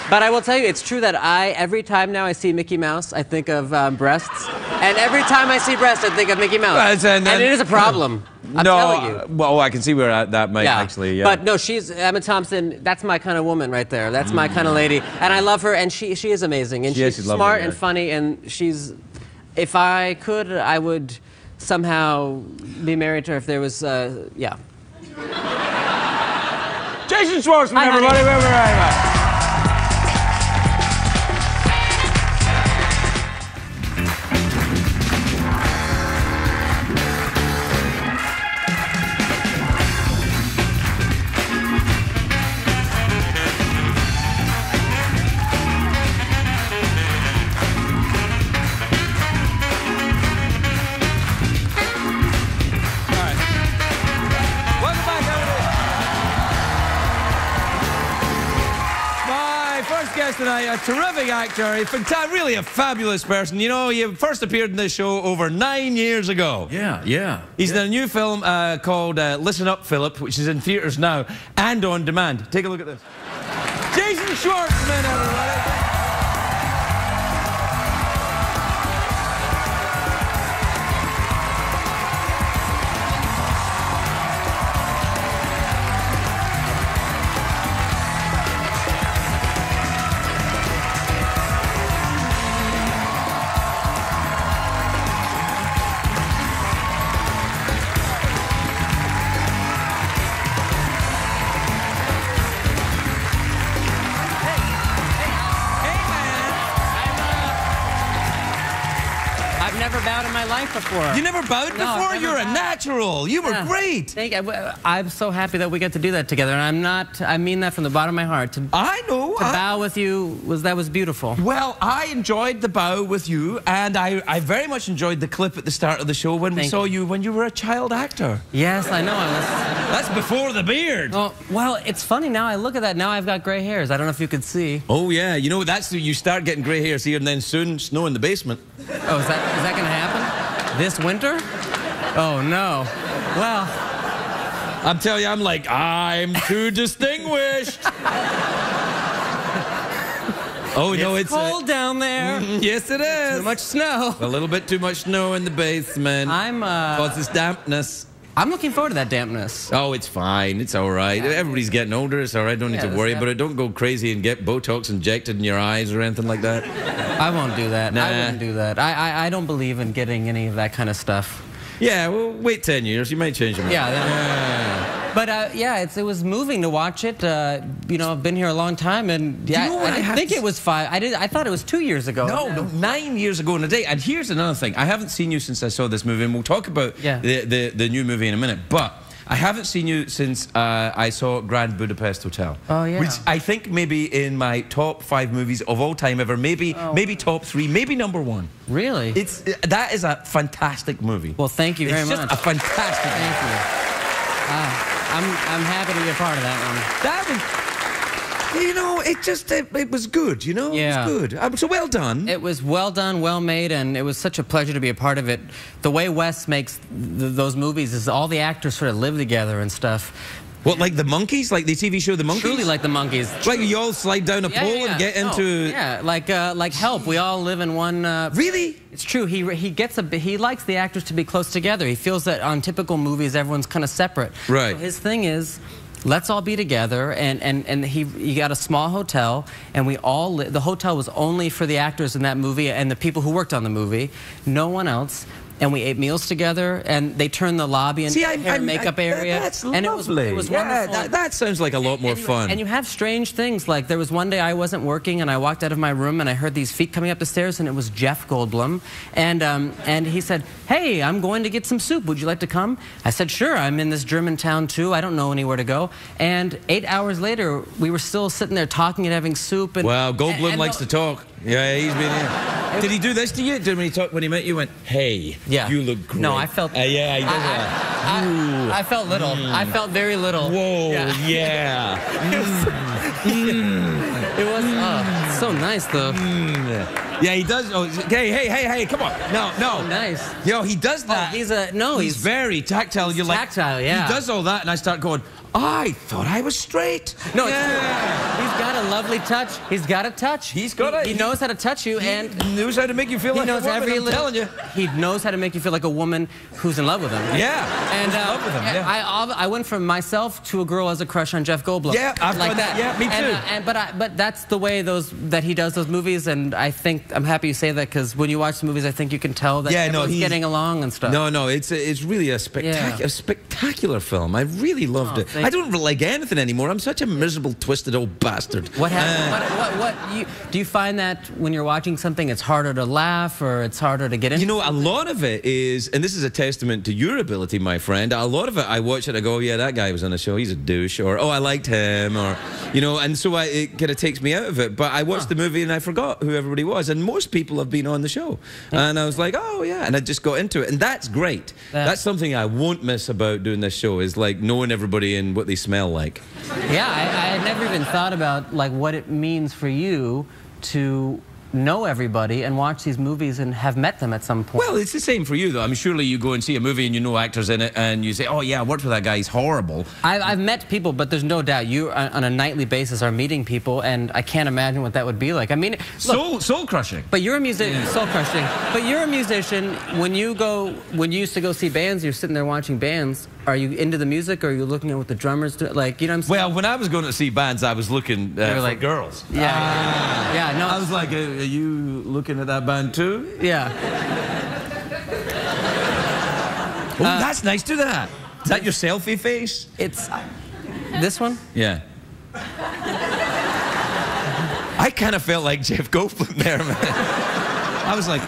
But I will tell you, it's true that every time now I see Mickey Mouse, I think of breasts. And every time I see breasts, I think of Mickey Mouse. And it is a problem. I'm telling you. Well, I can see where that might actually, But no, Emma Thompson, that's my kind of woman right there. That's my kind of lady. And I love her, and she is amazing. And she's smart and funny, and she's... If I could, I would somehow be married to her if there was, yeah. Jason Schwartzman, everybody. We're right back. Tonight, a terrific actor, really a fabulous person. You know, he first appeared in this show over 9 years ago. Yeah. He's in a new film called Listen Up, Philip, which is in theaters now and on demand. Take a look at this. Jason Schwartzman, everybody. Never bowed in my life before. You never bowed before? You're a natural. You were great. Thank you. I'm so happy that we get to do that together, and I mean that from the bottom of my heart. I know. To bow with you was beautiful. Well, I enjoyed the bow with you, and I very much enjoyed the clip at the start of the show when we saw you when you were a child actor. Yes, I know. That's before the beard. Oh, well, it's funny now. I look at that. Now I've got gray hairs. I don't know if you could see. Oh, yeah. You know, you start getting gray hairs here, and then soon snow in the basement. Oh, is that going to happen? This winter? Oh, no. Well... I'm telling you, I'm too distinguished. Oh, no, it's cold down there. Yes, it is. Too much snow. A little bit too much snow in the basement. Causes dampness. I'm looking forward to that dampness. Oh, it's fine. It's all right. Yeah. Everybody's getting older. It's all right. Don't need to worry about it. Don't go crazy and get Botox injected in your eyes or anything like that. I won't do that. Nah. I wouldn't do that. I don't believe in getting any of that kind of stuff. Yeah, well, wait 10 years. You might change your mind. Yeah. But, yeah, it was moving to watch it. You know, I've been here a long time, and yeah, I didn't think it was 5. I thought it was 2 years ago. No, 9 years ago in a day. And here's another thing. I haven't seen you since I saw this movie, and we'll talk about the new movie in a minute. But I haven't seen you since I saw Grand Budapest Hotel. Oh, yeah. Which I think maybe in my top 5 movies of all time ever. Maybe top 3, maybe number 1. Really? That is a fantastic movie. Well, thank you very much. It's just a fantastic movie. Thank you. I'm happy to be a part of that one. That was, you know, it was good, you know? Yeah. It was good. So well done. It was well done, well made, and it was such a pleasure to be a part of it. The way Wes makes those movies is all the actors sort of live together and stuff. What, like the Monkeys? Like the TV show The Monkeys? Truly like the Monkeys. Like you all slide down a pole and get into... Yeah, like Help. We all live in one... Really? It's true. He likes the actors to be close together. He feels that on typical movies, everyone's kind of separate. Right. So his thing is... Let's all be together, and he got a small hotel, and we all the hotel was only for the actors in that movie and the people who worked on the movie, no one else. And we ate meals together, and they turned the lobby into a hair and makeup area. That's and lovely. It was wonderful. That sounds like a lot more fun. And you have strange things. Like there was one day I wasn't working, and I walked out of my room, and I heard these feet coming up the stairs, and it was Jeff Goldblum. And he said, "Hey, I'm going to get some soup. Would you like to come?" I said, "Sure. I'm in this German town too. I don't know anywhere to go." And 8 hours later, we were still sitting there talking and having soup. And wow, Goldblum likes to talk. Yeah, he's been here. Did he do this to you? When he met you, went, "Hey, you look great." No, I felt... yeah, he does that. I felt little. I felt very little. Whoa, yeah. It was so nice, though. Yeah, he does. Oh, hey, come on. No. Oh, nice. Yo, he does that. Oh, he's very tactile. You're tactile, like, yeah. He does all that, and I start going, I thought I was straight. No, it's true. He's got a lovely touch. He's got a touch. He's got a... He knows how to touch you, and... He knows how to make you feel like a woman, I'm telling you. He knows how to make you feel like a woman who's in love with him. Yeah, and in love with him, yeah. I went from myself to a girl who has a crush on Jeff Goldblum. Yeah, I've like done that. Yeah, me too. But that's the way that he does those movies, and I think I'm happy you say that, because when you watch the movies, I think you can tell that everyone's getting along and stuff. No, it's really a spectacular film. I really loved it. I don't like anything anymore. I'm such a miserable, twisted old bastard. What happened? Do you find that when you're watching something, it's harder to laugh or it's harder to get into? You know, a lot of it is, and this is a testament to your ability, my friend. A lot of it, I watch it, I go, yeah, that guy was on the show. He's a douche, or oh, I liked him, or you know, and so it kind of takes me out of it. But I watched the movie and I forgot who everybody was, and most people have been on the show, and I was like, oh yeah, and I just got into it, and that's great. That's something I won't miss about doing this show, is like knowing everybody and what they smell like. Yeah, I had never even thought about like what it means for you to know everybody and watch these movies and have met them at some point. Well, it's the same for you, though. I mean, surely you go and see a movie and you know actors in it and you say, oh, yeah, I worked with that guy, he's horrible. I've met people, but there's no doubt you, on a nightly basis, are meeting people, and I can't imagine what that would be like. I mean, look, soul-crushing. But you're a musician, soul-crushing. But you're a musician. When you used to go see bands, you're sitting there watching bands. Are you into the music, or are you looking at what the drummers do? Like, you know what I'm saying? Well, when I was going to see bands, I was looking for girls. Yeah. Yeah, no. I was like, are you looking at that band too? Yeah. Oh, that's nice. Do that. Is that your selfie face? It's this one? Yeah. I kind of felt like Jeff Goldblum there, man. I was like,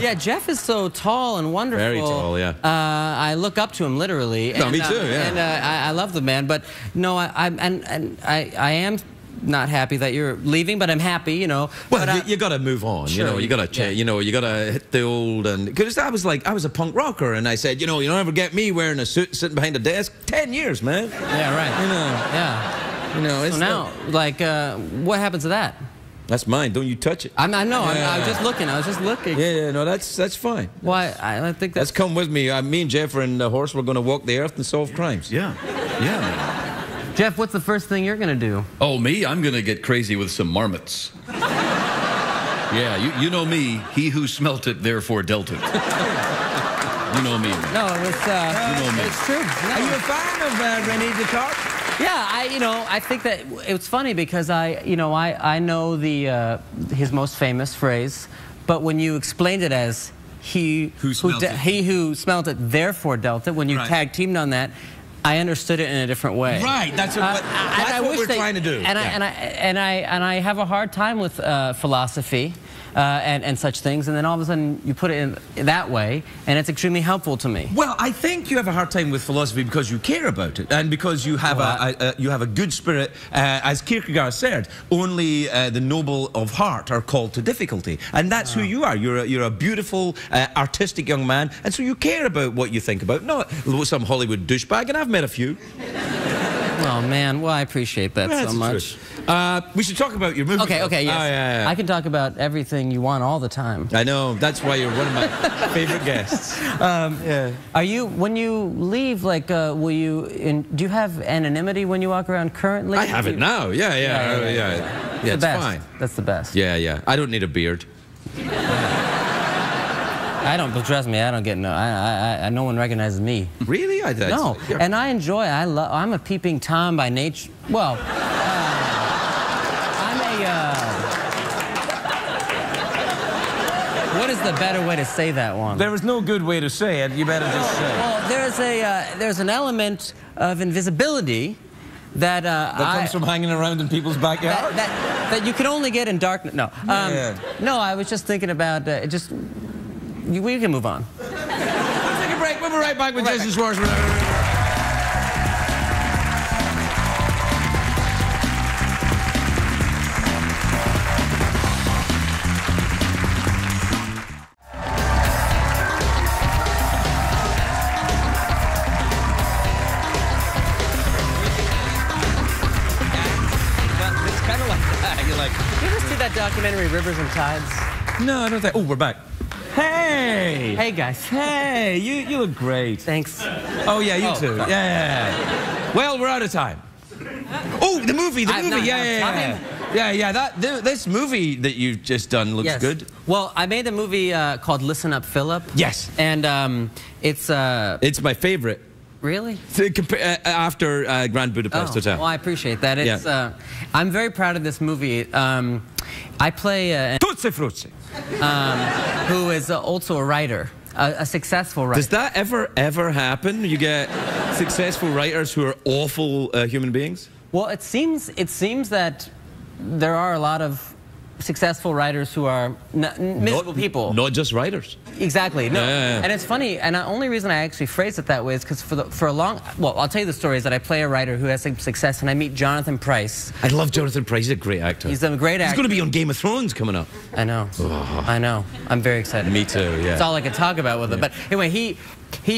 Yeah, Jeff is so tall and wonderful. Very tall, yeah. I look up to him literally. No, me too, yeah. And I love the man, but no, I am not happy that you're leaving, but I'm happy, you know. Well, you got to move on, sure, you know. You got to, you know, you got to hit the old, and because I was a punk rocker, and I said, you know, you'll never get me wearing a suit, sitting behind a desk. 10 years, man. Yeah, right. You know. Yeah. You know. It's so now, like, what happens to that? That's mine. Don't you touch it. I know. I was just looking. I was just looking. Yeah, no, that's fine. Why? I think that's... Let's come with me. Me and Jeff and the horse, we're going to walk the earth and solve crimes. Yeah. Jeff, what's the first thing you're going to do? Oh, me? I'm going to get crazy with some marmots. Yeah, you know me. He who smelt it, therefore dealt it. You know me. No, it's, you know me. It's true. No. Are you a fan of René Descartes? Yeah, I think that it's funny because I know his most famous phrase, but when you explained it as he who smelt it, therefore dealt it, when you tag teamed on that, I understood it in a different way. Right, that's what we're trying to do. And I have a hard time with philosophy. And such things, and then all of a sudden you put it in that way, and it's extremely helpful to me. Well, I think you have a hard time with philosophy because you care about it, and because you have a good spirit. As Kierkegaard said, only the noble of heart are called to difficulty, and that's who you are. You're a beautiful, artistic young man, and so you care about what you think about, not some Hollywood douchebag, and I've met a few. Oh, man. Well, I appreciate that so much. We should talk about your movie. Okay, yes. Yeah. I can talk about everything you want all the time. I know. That's why you're one of my favorite guests. Are you, when you leave, like, do you have anonymity when you walk around currently? I have it now. Yeah, it's fine. That's the best. Yeah. I don't need a beard. I don't, but trust me, I don't get no one recognizes me. Really? No, and I enjoy, I'm a peeping Tom by nature. Well, what is the better way to say that one? There is no good way to say it, you better just say it. Well, there's an element of invisibility that comes from hanging around in people's backyard? That you can only get in darkness. No. No, I was just thinking about, we can move on. Let's take a break. We'll be right back with Jason Schwartzman. It's kind of like that. You're like, you ever see that documentary, Rivers and Tides? No, I don't think. Oh, we're back. Hey! Hey, guys. Hey, you look great. Thanks. Oh, yeah, you too. Sorry. Yeah. Well, we're out of time. Oh, the movie. This movie that you've just done looks good. Well, I made a movie called Listen Up, Philip. Yes. And it's my favorite. Really? After Grand Budapest Hotel. Well, I appreciate that. It's I'm very proud of this movie. I play Tutsi Frutti. who is also a writer. A successful writer. Does that ever happen? You get successful writers who are awful human beings? Well, it seems that there are a lot of successful writers who are miserable people. Not just writers. Exactly. No. And it's funny, and the only reason I actually phrase it that way is because for a long... Well, I'll tell you the story is that I play a writer who has some success, and I meet Jonathan Pryce. I love Jonathan Pryce. He's a great actor. He's a great actor. He's going to be on Game of Thrones coming up. I know. Oh. I know. I'm very excited. Me too, yeah. That's all I can talk about with it. But anyway, he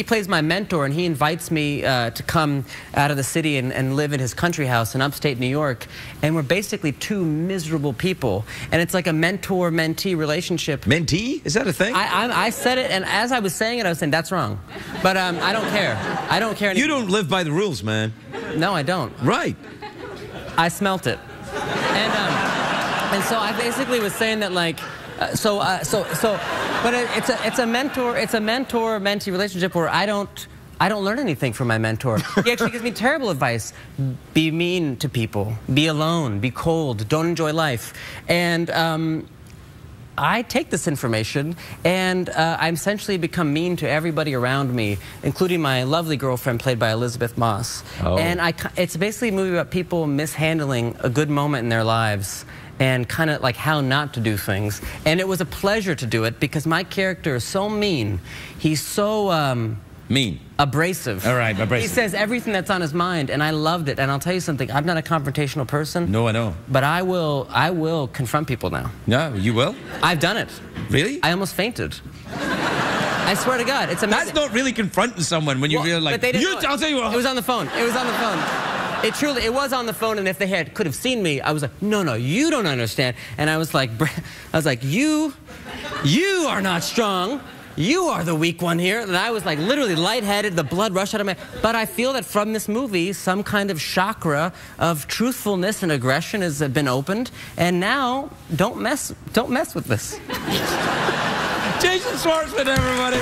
plays my mentor, and he invites me to come out of the city and live in his country house in upstate New York. And we're basically two miserable people. And it's like a mentor-mentee relationship. Mentee? Is that a thing? I said it, and as I was saying it, I was saying, that's wrong. But I don't care. I don't care anymore. You don't live by the rules, man. No, I don't. Right. I smelt it. And so I basically was saying that, like, but it's a mentor-mentee relationship where I don't learn anything from my mentor. He actually gives me terrible advice. Be mean to people. Be alone. Be cold. Don't enjoy life. And I take this information, and I essentially become mean to everybody around me, including my lovely girlfriend, played by Elizabeth Moss. Oh. And it's basically a movie about people mishandling a good moment in their lives and kind of like how not to do things. And it was a pleasure to do it because my character is so mean. He's so... mean. Abrasive. All right, abrasive. He says everything that's on his mind, and I loved it. And I'll tell you something, I'm not a confrontational person. No, I know. But I will confront people now. No, you will? I've done it. Really? I almost fainted. I swear to God, it's amazing. That's not really confronting someone when you feel like, I'll tell you what. It was on the phone. It was on the phone. It was on the phone, and if they could have seen me, I was like, no, you don't understand. And I was like, you are not strong. You are the weak one here. And I was like literally lightheaded, the blood rushed out of my... But I feel that from this movie, some kind of chakra of truthfulness and aggression has been opened. And now, don't mess with this. Jason Schwartzman, everybody.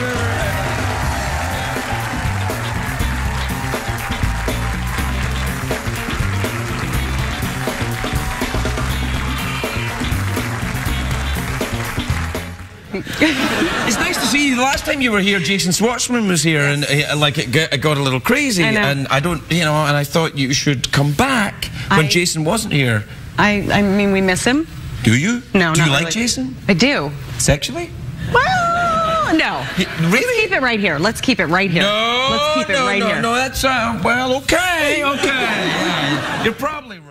It's nice to see you. The last time you were here, Jason Schwartzman was here, and it got a little crazy, and I don't, and I thought you should come back when Jason wasn't here. I mean, we miss him. Do you? No, do you not like really. Jason? I do. Sexually? Well, no. Really? Let's keep it right here. Let's keep it right here. No, let's keep it right here. No, that's well, okay. Yeah, you're probably right.